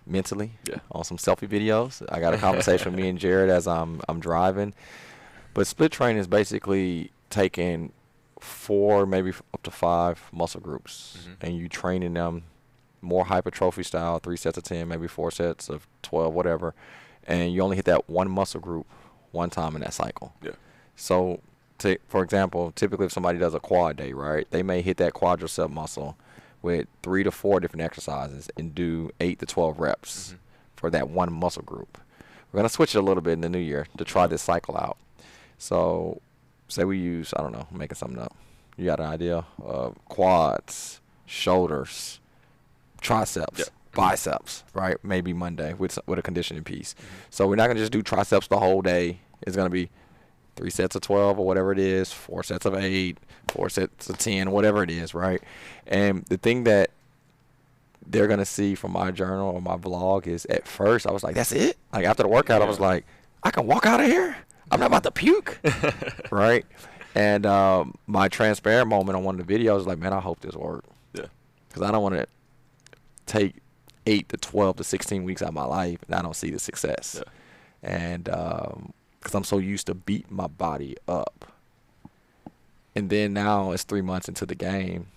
[SPEAKER 1] mentally on some selfie videos. I got a conversation with me and Jared as I'm driving. But split training is basically taking 4, maybe up to 5 muscle groups, and you training them more hypertrophy style, 3 sets of 10, maybe 4 sets of 12, whatever. And you only hit that one muscle group one time in that cycle. Yeah. So, for example, typically if somebody does a quad day, right, they may hit that quadricep muscle with 3 to 4 different exercises and do 8 to 12 reps for that one muscle group. We're going to switch it a little bit in the new year to try this cycle out. So, say we use, I don't know, making something up. You got an idea? Quads, shoulders, triceps, biceps, right? Maybe Monday with a conditioning piece. So we're not going to just do triceps the whole day. It's going to be 3 sets of 12 or whatever it is, 4 sets of 8, 4 sets of 10, whatever it is, right? And the thing that they're going to see from my journal or my vlog is at first I was like, that's it? Like after the workout, I was like, I can walk out of here? I'm not about to puke, right? And my transparent moment on one of the videos was like, man, I hope this works. Yeah. Because I don't want to take 8 to 12 to 16 weeks out of my life and I don't see the success. Yeah. And because I'm so used to beating my body up. And then now it's 3 months into the game.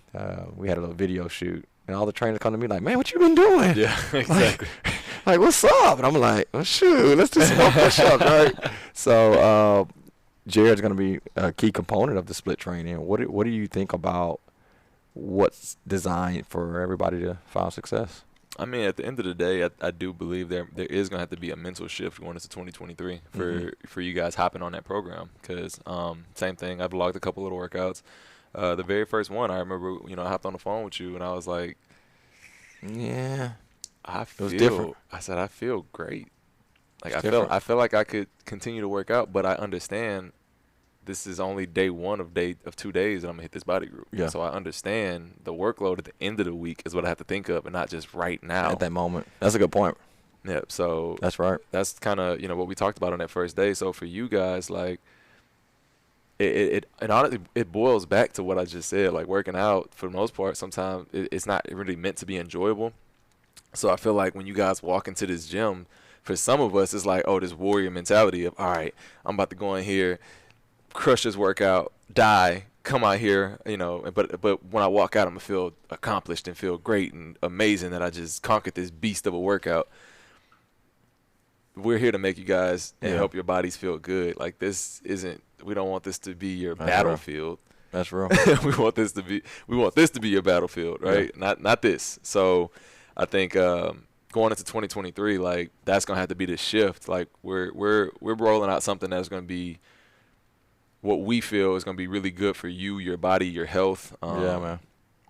[SPEAKER 1] We had a little video shoot. And all the trainers come to me like, man, what you been doing? Yeah, exactly. Like, what's up? And I'm like, well, shoot, let's do some more push-ups, right? So Jared's going to be a key component of the split training. What do you think about what's designed for everybody to find success?
[SPEAKER 2] I mean, at the end of the day, I do believe there is going to have to be a mental shift going into 2023 for you guys hopping on that program. Because same thing, I've logged a couple little workouts. The very first one, I remember, I hopped on the phone with you, and I was like,
[SPEAKER 1] yeah,
[SPEAKER 2] it was different. I said, I feel great. Like
[SPEAKER 1] It's
[SPEAKER 2] I
[SPEAKER 1] different.
[SPEAKER 2] feel like I could continue to work out, but I understand this is only day one of 2 days that I'm gonna hit this body group.
[SPEAKER 1] Yeah.
[SPEAKER 2] So I understand the workload at the end of the week is what I have to think of, and not just right now.
[SPEAKER 1] At that moment. That's a good point.
[SPEAKER 2] Yeah. So
[SPEAKER 1] That's right.
[SPEAKER 2] that's kind of what we talked about on that first day. So for you guys, like it honestly it boils back to what I just said. Like working out for the most part, sometimes it's not really meant to be enjoyable. So I feel like when you guys walk into this gym, for some of us, it's like, oh, this warrior mentality of, all right, I'm about to go in here, crush this workout, die, come out here, But when I walk out, I'm gonna feel accomplished and feel great and amazing that I just conquered this beast of a workout. We're here to make you guys and help your bodies feel good. Like this isn't. We don't want this to be your battlefield.
[SPEAKER 1] That's real.
[SPEAKER 2] we want this to be your battlefield, right?
[SPEAKER 1] Yeah.
[SPEAKER 2] Not this. So I think going into 2023, like that's gonna have to be the shift. Like we're rolling out something that's gonna be what we feel is gonna be really good for you, your body, your health.
[SPEAKER 1] Yeah, man.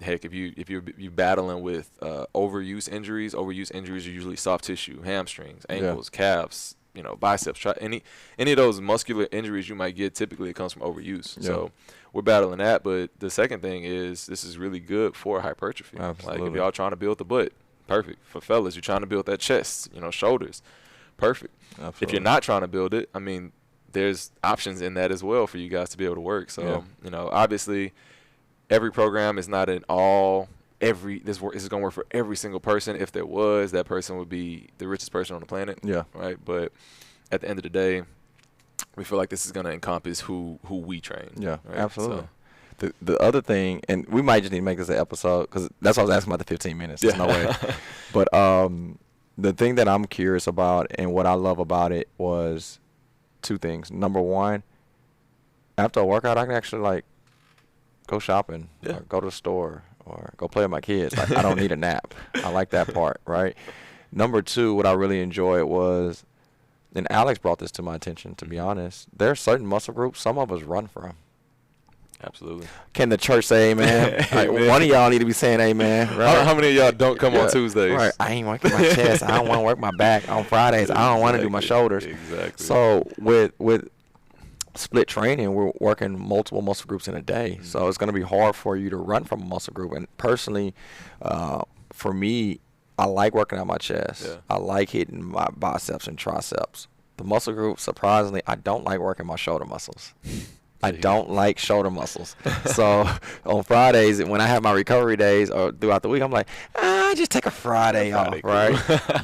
[SPEAKER 2] Heck, if you're battling with overuse injuries are usually soft tissue, hamstrings, ankles, calves, biceps. Any of those muscular injuries you might get, typically it comes from overuse.
[SPEAKER 1] Yeah.
[SPEAKER 2] So we're battling that. But the second thing is this is really good for hypertrophy.
[SPEAKER 1] Absolutely.
[SPEAKER 2] Like if y'all trying to build the butt, perfect. For fellas, you're trying to build that chest, shoulders, perfect.
[SPEAKER 1] Absolutely.
[SPEAKER 2] If you're not trying to build it, I mean, there's options in that as well for you guys to be able to work. So obviously every program is not in all. This is going to work for every single person. If there was, that person would be the richest person on the planet.
[SPEAKER 1] Yeah.
[SPEAKER 2] Right. But at the end of the day, we feel like this is going to encompass who we train.
[SPEAKER 1] Yeah,
[SPEAKER 2] right?
[SPEAKER 1] absolutely.
[SPEAKER 2] So,
[SPEAKER 1] The other thing, and we might just need to make this an episode because that's what I was asking about the 15 minutes. There's no way. But the thing that I'm curious about and what I love about it was two things. Number one, after a workout, I can actually like go shopping, or go to the store, or go play with my kids. Like I don't need a nap. I like that part, right? Number two, what I really enjoyed was, and Alex brought this to my attention, to be honest, there are certain muscle groups some of us run from.
[SPEAKER 2] absolutely.
[SPEAKER 1] Can the church say amen? Like,
[SPEAKER 2] Amen.
[SPEAKER 1] one of y'all need to be saying amen, right?
[SPEAKER 2] How many of y'all don't come on Tuesdays?
[SPEAKER 1] Right. I ain't working my chest. I don't want to work my back on Fridays. I don't want to do my shoulders.
[SPEAKER 2] Exactly.
[SPEAKER 1] So with split training, we're working multiple muscle groups in a day.
[SPEAKER 2] Mm-hmm.
[SPEAKER 1] So it's going to be hard for you to run from a muscle group. And personally, for me, I like working out my chest.
[SPEAKER 2] Yeah.
[SPEAKER 1] I like hitting my biceps and triceps. The muscle group, surprisingly, I don't like working my shoulder muscles. I don't like shoulder muscles. So on Fridays, when I have my recovery days or throughout the week, I'm like, just take a Friday off, right?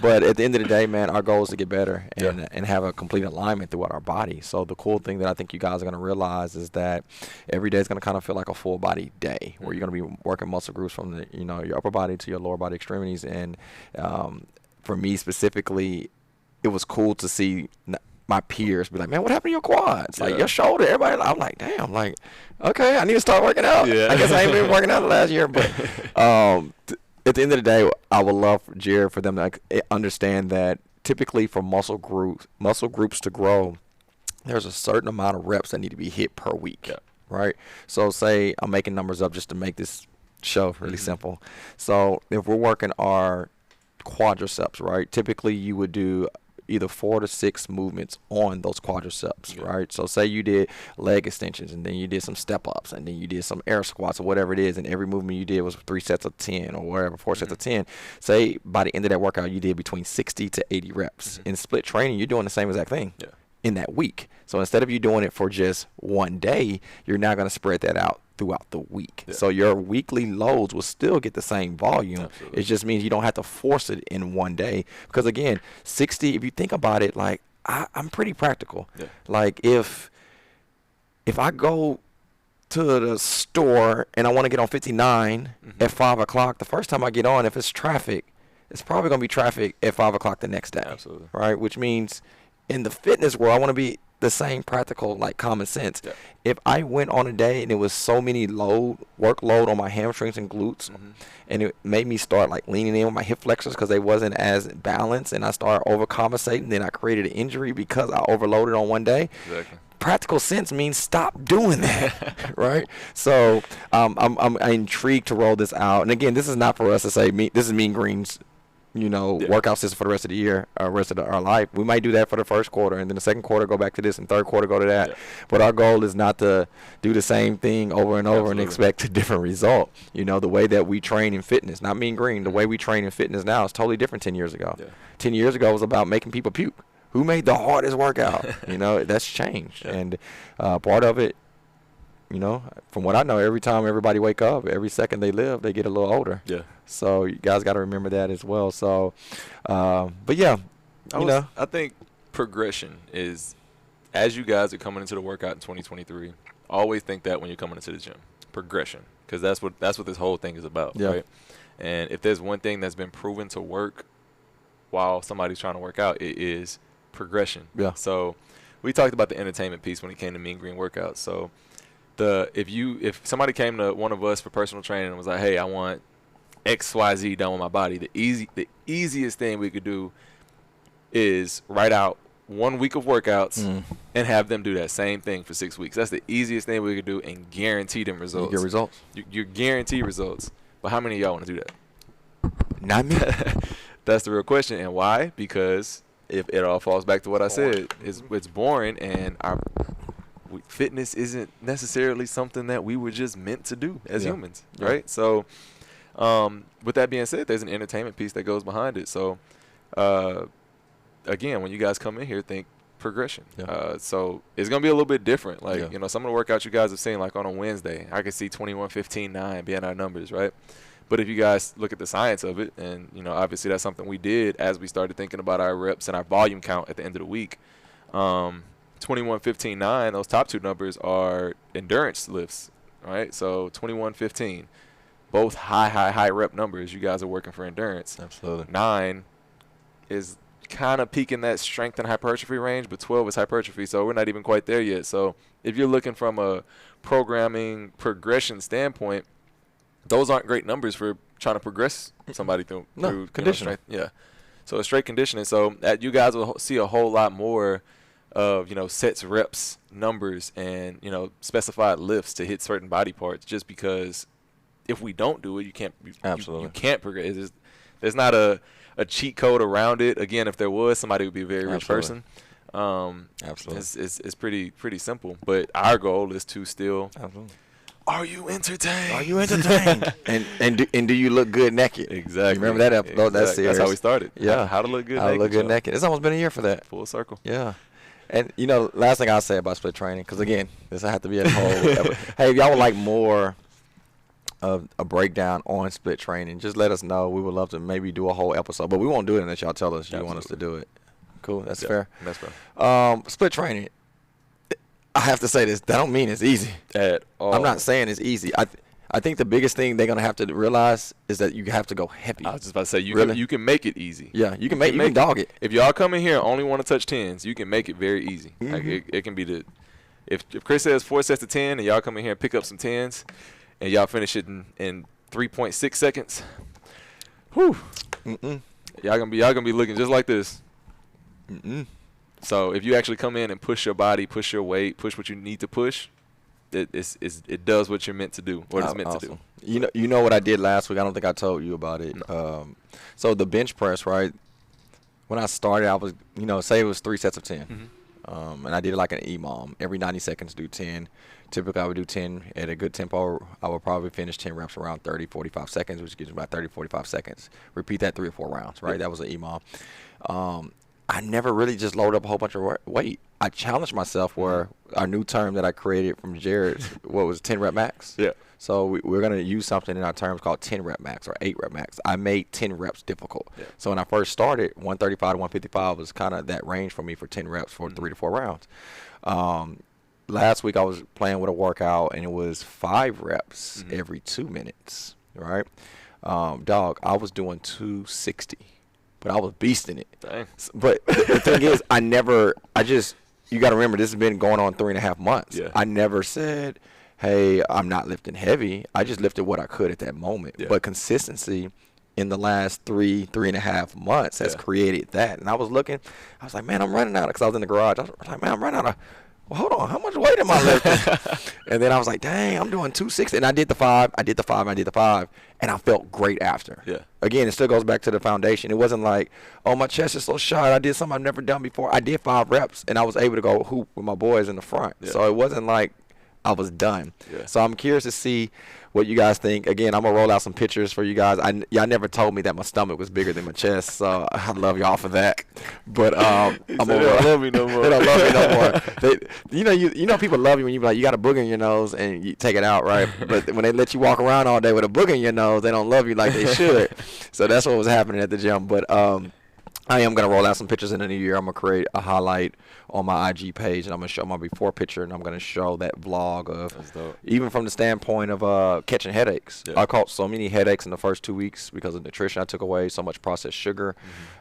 [SPEAKER 1] But at the end of the day, man, our goal is to get better and have a complete alignment throughout our body. So the cool thing that I think you guys are going to realize is that every day is going to kind of feel like a full body day where you're going to be working muscle groups from the, your upper body to your lower body extremities. And for me specifically, it was cool to see my peers be like, man, what happened to your quads? Like your shoulder, everybody. I'm like, damn, like, okay, I need to start working out.
[SPEAKER 2] Yeah.
[SPEAKER 1] I guess I ain't been working out the last year, but at the end of the day, I would love for Jared for them to understand that typically for muscle groups to grow, there's a certain amount of reps that need to be hit per week, right? So say I'm making numbers up just to make this show really simple. So if we're working our quadriceps, right, typically you would do either 4 to 6 movements on those quadriceps, right? So say you did leg extensions and then you did some step ups and then you did some air squats or whatever it is, and every movement you did was 3 sets of 10 or whatever, 4 sets of 10. Say by the end of that workout you did between 60 to 80 reps. In split training, you're doing the same exact thing in that week. So instead of you doing it for just one day, you're now going to spread that out throughout the week. So your weekly loads will still get the same volume. Absolutely. It just means you don't have to force it in one day. Because again, 60, if you think about it, like I'm pretty practical. Like if I go to the store and I want to get on 59 at 5 o'clock, the first time I get on, if it's traffic, it's probably going to be traffic at 5 o'clock the next day.
[SPEAKER 2] Absolutely.
[SPEAKER 1] Right? Which means in the fitness world, I want to be the same practical, like common sense. If I went on a day and it was so many workload on my hamstrings and glutes, and it made me start like leaning in with my hip flexors because they wasn't as balanced, and I started overcompensating, then I created an injury because I overloaded on one day.
[SPEAKER 2] Exactly.
[SPEAKER 1] Practical sense means stop doing that, right? So I'm intrigued to roll this out. And again, this is not for us to say this is Mean Green's workout system for the rest of the year, rest of our life. We might do that for the first quarter, and then the second quarter go back to this, and third quarter go to that.
[SPEAKER 2] Yeah.
[SPEAKER 1] But our goal is not to do the same thing over and over and
[SPEAKER 2] Absolutely.
[SPEAKER 1] expect a different result. The way that we train in fitness, not Mean Green, the way we train in fitness now is totally different 10 years ago.
[SPEAKER 2] Yeah.
[SPEAKER 1] 10 years ago was about making people puke. Who made the hardest workout? That's changed.
[SPEAKER 2] Yeah.
[SPEAKER 1] And part of it, from what I know, every time everybody wake up, every second they live, they get a little older.
[SPEAKER 2] Yeah.
[SPEAKER 1] So you guys got to remember that as well. So, but yeah,
[SPEAKER 2] I think progression is, as you guys are coming into the workout in 2023, always think that when you're coming into the gym, progression, because that's what this whole thing is about,
[SPEAKER 1] Yeah.
[SPEAKER 2] right? And if there's one thing that's been proven to work while somebody's trying to work out, it is progression.
[SPEAKER 1] Yeah.
[SPEAKER 2] So we talked about the entertainment piece when it came to Mean Green workouts. So if somebody came to one of us for personal training and was like, hey, I want XYZ done with my body, the easiest thing we could do is write out 1 week of workouts and have them do that same thing for 6 weeks. That's the easiest thing we could do and guarantee them results.
[SPEAKER 1] You get results.
[SPEAKER 2] You guarantee results. But how many of y'all want to do that?
[SPEAKER 1] Not me.
[SPEAKER 2] That's the real question. And why? Because if it all falls back to what I said, it's boring, and fitness isn't necessarily something that we were just meant to do as humans, right? So with that being said, there's an entertainment piece that goes behind it. So again, when you guys come in here, think progression.
[SPEAKER 1] Yeah.
[SPEAKER 2] So it's going to be a little bit different. Like,
[SPEAKER 1] Yeah.
[SPEAKER 2] Some of the workouts you guys have seen, like on a Wednesday, I could see 21, 15, 9 being our numbers, right? But if you guys look at the science of it, and, obviously that's something we did as we started thinking about our reps and our volume count at the end of the week. 21, 15, 9, those top two numbers are endurance lifts, right? So 21, 15, both high rep numbers. You guys are working for endurance.
[SPEAKER 1] Absolutely.
[SPEAKER 2] 9 is kind of peaking that strength and hypertrophy range, but 12 is hypertrophy, so we're not even quite there yet. So if you're looking from a programming progression standpoint, those aren't great numbers for trying to progress somebody through
[SPEAKER 1] conditioning.
[SPEAKER 2] strength. Yeah. So it's straight conditioning. So you guys will see a whole lot more of, sets, reps, numbers, and, specified lifts to hit certain body parts, just because if we don't do it, you can't.
[SPEAKER 1] Absolutely.
[SPEAKER 2] You can't progress. There's not a cheat code around it. Again, if there was, somebody would be a very rich person.
[SPEAKER 1] Absolutely.
[SPEAKER 2] It's pretty simple. But our goal is to still.
[SPEAKER 1] Absolutely.
[SPEAKER 2] Are you entertained?
[SPEAKER 1] Are you entertained? and do you look good naked?
[SPEAKER 2] Exactly.
[SPEAKER 1] You remember that episode?
[SPEAKER 2] Exactly.
[SPEAKER 1] That's serious.
[SPEAKER 2] That's how we started.
[SPEAKER 1] Yeah.
[SPEAKER 2] How to look good
[SPEAKER 1] How
[SPEAKER 2] naked.
[SPEAKER 1] to look good
[SPEAKER 2] y'all.
[SPEAKER 1] naked. It's almost been a year for that.
[SPEAKER 2] Full circle.
[SPEAKER 1] Yeah. And, last thing I'll say about split training, because, again, this will have to be a whole hey, if y'all would like more of a breakdown on split training, just let us know. We would love to maybe do a whole episode. But we won't do it unless y'all tell us you want us to do it. Cool. That's fair.
[SPEAKER 2] That's fair.
[SPEAKER 1] Split training, I have to say this. That don't mean it's easy.
[SPEAKER 2] At all.
[SPEAKER 1] I'm not saying it's easy. I think the biggest thing they're going to have to realize is that you have to go heavy.
[SPEAKER 2] I was just about to say,
[SPEAKER 1] Really?
[SPEAKER 2] you can make it easy.
[SPEAKER 1] Yeah, you can dog it.
[SPEAKER 2] If y'all come in here and only want to touch 10s, you can make it very easy.
[SPEAKER 1] Mm-hmm.
[SPEAKER 2] Like it can be if Chris says 4 sets of 10 and y'all come in here and pick up some 10s and y'all finish it in 3.6 seconds, whew, y'all gonna be looking just like this. So if you actually come in and push your body, push your weight, push what you need to push, it does what you're meant to do, or it's meant to do.
[SPEAKER 1] You know what I did last week? I don't think I told you about it.
[SPEAKER 2] No.
[SPEAKER 1] So the bench press, right? When I started, I was, say it was 3 sets of 10. And I did it like an EMOM. Every 90 seconds, do 10. Typically, I would do 10 at a good tempo. I would probably finish 10 reps around 30, 45 seconds, which gives me about 30, 45 seconds. Repeat that 3 or 4 rounds, right? That was an EMOM. I never really just loaded up a whole bunch of weight. I challenged myself where our new term that I created from Jared, 10 rep max?
[SPEAKER 2] Yeah.
[SPEAKER 1] So we're going to use something in our terms called 10 rep max or 8 rep max. I made 10 reps difficult. Yeah. So when I first started, 135 to 155 was kind of that range for me for 10 reps for 3 to 4 rounds. Last week I was playing with a workout, and it was 5 reps every 2 minutes, right? Dog, I was doing 260. But I was beasting it.
[SPEAKER 2] Dang.
[SPEAKER 1] But the thing is, you got to remember, this has been going on 3.5 months.
[SPEAKER 2] Yeah.
[SPEAKER 1] I never said, hey, I'm not lifting heavy. I just lifted what I could at that moment.
[SPEAKER 2] Yeah.
[SPEAKER 1] But consistency in the last 3.5 months has created that. And I was like, man, I'm running out of, because I was in the garage. I was like, man, I'm running out of well, hold on, how much weight am I lifting? And then I was like, dang, I'm doing 260. And I did the 5, I did the 5, I did the 5, and I felt great after.
[SPEAKER 2] Yeah.
[SPEAKER 1] Again, it still goes back to the foundation. It wasn't like, oh, my chest is so shot. I did something I've never done before. I did 5 reps, and I was able to go hoop with my boys in the front.
[SPEAKER 2] Yeah.
[SPEAKER 1] So it wasn't like I was done.
[SPEAKER 2] Yeah.
[SPEAKER 1] So I'm curious to see what you guys think. Again, I'm going to roll out some pictures for you guys. Y'all never told me that my stomach was bigger than my chest, so I love y'all for that. But I'm
[SPEAKER 2] They don't love me no more.
[SPEAKER 1] They don't love me no more. You know people love you when you be like, you got a booger in your nose and you take it out, right? But when they let you walk around all day with a booger in your nose, they don't love you like they should. So that's what was happening at the gym. But I am going to roll out some pictures in the new year. I'm going to create a highlight on my IG page, and I'm going to show my before picture, and I'm going to show that vlog of, even from the standpoint of catching headaches.
[SPEAKER 2] Yeah.
[SPEAKER 1] I caught so many headaches in the first 2 weeks because of nutrition. I took away so much processed sugar.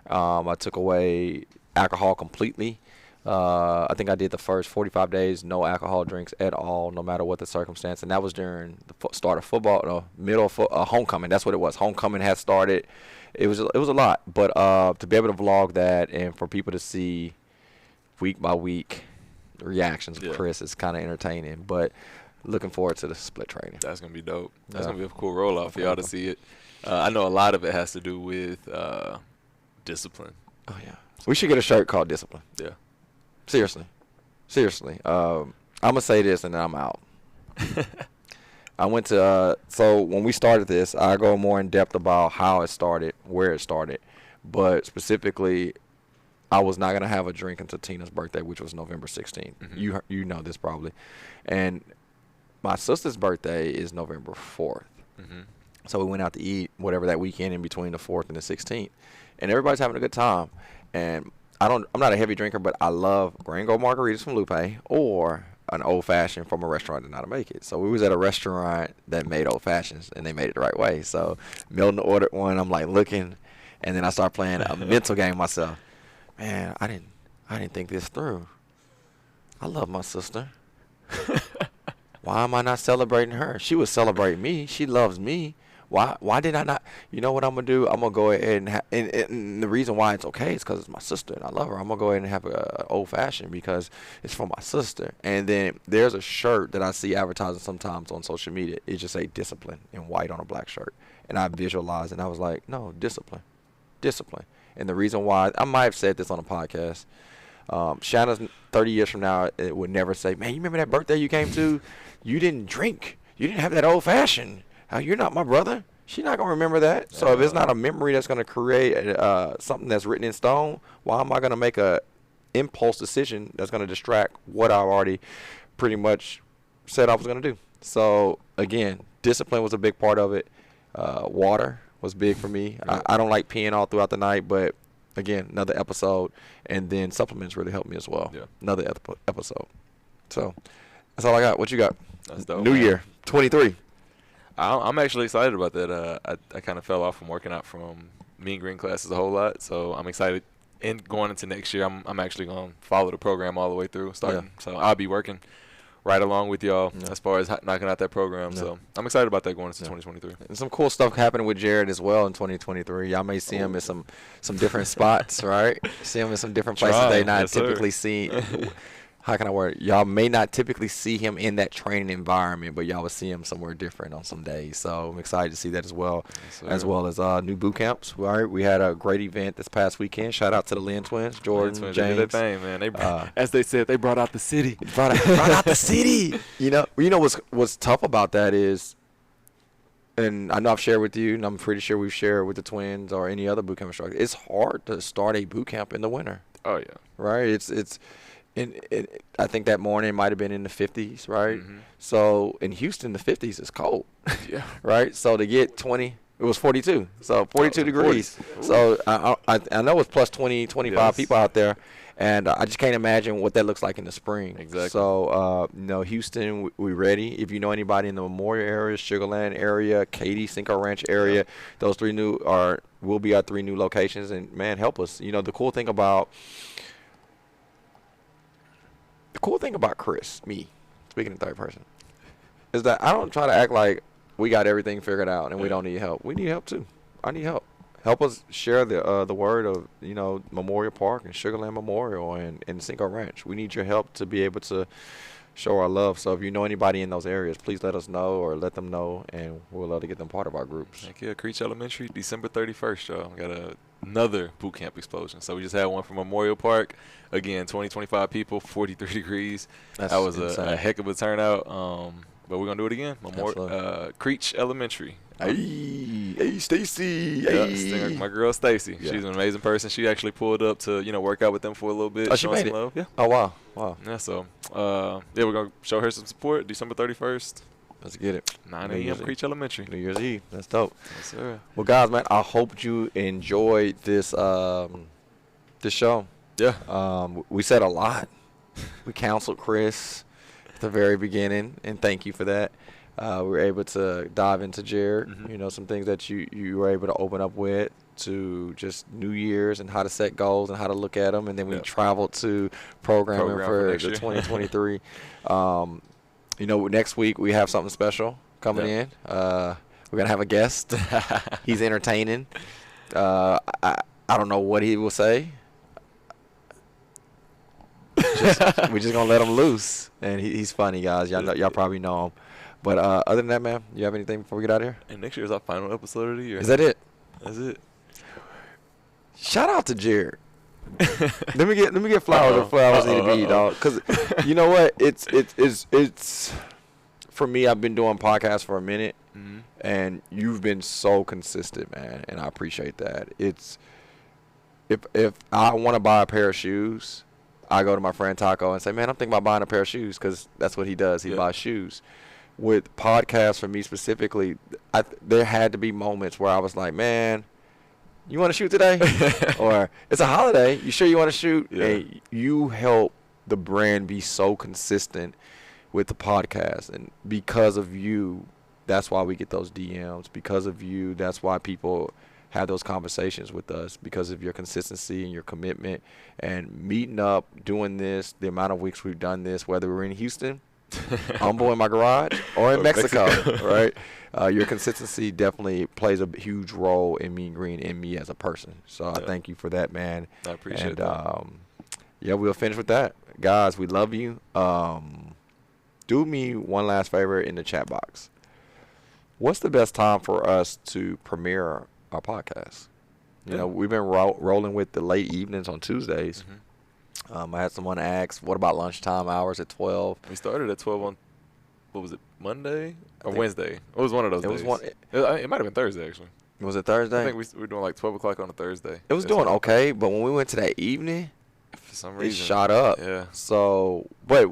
[SPEAKER 1] I took away alcohol completely. I think I did the first 45 days, no alcohol drinks at all, no matter what the circumstance. And that was during the start of football, no, middle of homecoming. That's what it was. Homecoming had started. It was a lot. But to be able to vlog that and for people to see week by week reactions of Chris is kind of entertaining. But looking forward to the split training.
[SPEAKER 2] That's going to be dope. That's going to be a cool rollout for y'all to see it. I know a lot of it has to do with discipline.
[SPEAKER 1] Oh, yeah. We should get a shirt called Discipline.
[SPEAKER 2] Yeah.
[SPEAKER 1] Seriously. I'm going to say this and then I'm out. I went to, so when we started this, I go more in depth about how it started, where it started. But specifically, I was not going to have a drink until Tina's birthday, which was November 16th.
[SPEAKER 2] Mm-hmm.
[SPEAKER 1] You know this probably. And my sister's birthday is November 4th.
[SPEAKER 2] Mm-hmm.
[SPEAKER 1] So we went out to eat whatever that weekend in between the 4th and the 16th. And everybody's having a good time. And I'm not a heavy drinker, but I love Grango margaritas from Lupe or an old fashioned from a restaurant that know how to make it. So we was at a restaurant that made old fashions and they made it the right way. So Milton ordered one. I'm like looking, and then I start playing a mental game myself. Man, I didn't think this through. I love my sister. Why am I not celebrating her? She would celebrate me. She loves me. Why did I not? You know what I'm going to do? I'm going to go ahead and the reason why it's okay is because it's my sister and I love her. I'm going to go ahead and have an old-fashioned because it's for my sister. And then there's a shirt that I see advertising sometimes on social media. It just say discipline in white on a black shirt. And I visualized and I was like, no, discipline. And the reason why, I might have said this on a podcast, Shanna's 30 years from now it would never say, man, you remember that birthday you came to? You didn't drink. You didn't have that old-fashioned. You're not my brother. She's not going to remember that. So if it's not a memory that's going to create something that's written in stone, why am I going to make a impulse decision that's going to distract what I already pretty much said I was going to do? So, again, discipline was a big part of it. Water was big for me. I don't like peeing all throughout the night, but, again, another episode. And then supplements really helped me as well.
[SPEAKER 2] Yeah.
[SPEAKER 1] Another episode. So that's all I got. What you got?
[SPEAKER 2] That's dope,
[SPEAKER 1] New
[SPEAKER 2] man.
[SPEAKER 1] Year, 23.
[SPEAKER 2] I'm actually excited about that. I kind of fell off from working out from Mean Green classes a whole lot, so I'm excited. And going into next year, I'm actually going to follow the program all the way through, starting.
[SPEAKER 1] Yeah.
[SPEAKER 2] So I'll be working right along with y'all
[SPEAKER 1] Yeah.
[SPEAKER 2] as far as knocking out that program.
[SPEAKER 1] Yeah.
[SPEAKER 2] So I'm excited about that going into 2023.
[SPEAKER 1] And some cool stuff happening with Jared as well in 2023. Y'all may see him in some different spots, right? See him in some different places they not
[SPEAKER 2] Yes, sir.
[SPEAKER 1] typically see. How can I word it? Y'all may not typically see him in that training environment, but y'all will see him somewhere different on some days. So I'm excited to see that as well, as well as new boot camps. Right? We had a great event this past weekend. Shout out to the Lynn twins, Jordan,
[SPEAKER 2] They did
[SPEAKER 1] James.
[SPEAKER 2] their thing, man. They, as they said, they brought out the city.
[SPEAKER 1] Brought out the city. You know what's tough about that is, and I know I've shared with you, and I'm pretty sure we've shared with the twins or any other boot camp instructor. It's hard to start a boot camp in the winter.
[SPEAKER 2] Oh yeah.
[SPEAKER 1] Right? I think that morning it might have been in the 50s, right?
[SPEAKER 2] Mm-hmm.
[SPEAKER 1] So in Houston, the 50s is cold.
[SPEAKER 2] Yeah.
[SPEAKER 1] Right? So to get 20, it was 42. So 42 degrees.
[SPEAKER 2] 40.
[SPEAKER 1] So I know it's plus 20, 25
[SPEAKER 2] Yes.
[SPEAKER 1] people out there. And I just can't imagine what that looks like in the spring.
[SPEAKER 2] Exactly.
[SPEAKER 1] So, Houston, we ready. If you know anybody in the Memorial area, Sugarland area, Katy, Cinco Ranch area, those will be our 3 new locations. And, man, help us. You know, the cool thing about Chris, me, speaking in third person, is that I don't try to act like we got everything figured out and we don't need help. We need help too. I need help. help us share the word of, Memorial Park and Sugarland Memorial and Cinco Ranch. We need your help to be able to show our love. So if you know anybody in those areas, please let us know or let them know, and we'll love to get them part of our groups.
[SPEAKER 2] Heck yeah, Creech Elementary, December 31st, y'all. We got another boot camp explosion. So we just had one from Memorial Park. Again, 20, 25 people, 43 degrees.
[SPEAKER 1] That's
[SPEAKER 2] that was
[SPEAKER 1] insane.
[SPEAKER 2] a heck of a turnout. But we're going to do it again. Creech Elementary.
[SPEAKER 1] Hey, Stacy.
[SPEAKER 2] Yeah, my girl Stacy.
[SPEAKER 1] Yeah.
[SPEAKER 2] She's an amazing person. She actually pulled up to, work out with them for a little bit.
[SPEAKER 1] Oh, she
[SPEAKER 2] showing
[SPEAKER 1] made
[SPEAKER 2] some
[SPEAKER 1] it?
[SPEAKER 2] love. Yeah.
[SPEAKER 1] Oh, wow.
[SPEAKER 2] Yeah, so, we're going to show her some support December 31st.
[SPEAKER 1] Let's get it.
[SPEAKER 2] 9
[SPEAKER 1] New
[SPEAKER 2] a.m.
[SPEAKER 1] Year's
[SPEAKER 2] Creech Elementary.
[SPEAKER 1] New Year's Eve. That's dope.
[SPEAKER 2] Yes, sir.
[SPEAKER 1] Well, guys, man, I hope you enjoyed this this show.
[SPEAKER 2] Yeah.
[SPEAKER 1] We said a lot. We counseled Chris at the very beginning, and thank you for that. We were able to dive into Jared, some things that you were able to open up with, to just New Year's and how to set goals and how to look at them. And then we traveled to programming for the 2023. Next week we have something special coming in. We're going to have a guest. He's entertaining. I don't know what he will say. We're just going to let him loose. And he's funny, guys. Y'all probably know him. But other than that, man, you have anything before we get out of here?
[SPEAKER 2] And next year is our final episode of the year.
[SPEAKER 1] Is that it?
[SPEAKER 2] That's it.
[SPEAKER 1] Shout out to Jared. let me get flowers where flowers need to be, dog. Because you know what? It's for me. I've been doing podcasts for a minute, and you've been so consistent, man, and I appreciate that. It's if I want to buy a pair of shoes, I go to my friend Taco and say, man, I'm thinking about buying a pair of shoes, because that's what he does. He buys shoes. With podcasts, for me specifically, there had to be moments where I was like, man, you want to shoot today? Or it's a holiday. You sure you want to shoot?
[SPEAKER 2] Yeah.
[SPEAKER 1] And you help the brand be so consistent with the podcast. And because of you, that's why we get those DMs. Because of you, that's why people have those conversations with us, because of your consistency and your commitment and meeting up, doing this, the amount of weeks we've done this, whether we're in Houston, humble in my garage, or in Mexico, right? Your consistency definitely plays a huge role in Mean Green and me as a person. So I thank you for that, man.
[SPEAKER 2] I appreciate that.
[SPEAKER 1] We'll finish with that. Guys, we love you. Do me one last favor in the chat box. What's the best time for us to premiere our podcast? We've been rolling with the late evenings on Tuesdays. I had someone ask, what about lunchtime hours at 12?
[SPEAKER 2] We started at 12 on, what was it, Monday or Wednesday? It was one of those days. It might have been Thursday, actually.
[SPEAKER 1] Was it Thursday?
[SPEAKER 2] I think we were doing like 12 o'clock on a Thursday.
[SPEAKER 1] It was doing okay, but when we went to that evening,
[SPEAKER 2] for some reason,
[SPEAKER 1] it shot up.
[SPEAKER 2] Yeah.
[SPEAKER 1] So, but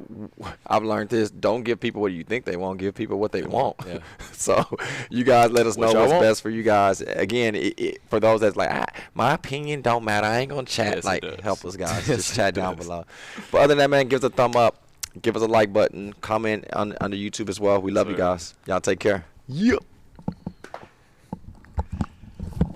[SPEAKER 1] I've learned this: don't give people what you think they want. Give people what they want.
[SPEAKER 2] Yeah.
[SPEAKER 1] So, you guys let us know what's
[SPEAKER 2] want?
[SPEAKER 1] best for you guys. Again, for those that's like, my opinion don't matter. I ain't gonna chat.
[SPEAKER 2] Yes,
[SPEAKER 1] help us, guys.
[SPEAKER 2] Yes,
[SPEAKER 1] Just chat down
[SPEAKER 2] does.
[SPEAKER 1] below. But other than that, man, give us a thumb up. Give us a like button. Comment under YouTube as well. We love you guys. Y'all take care. Yeah.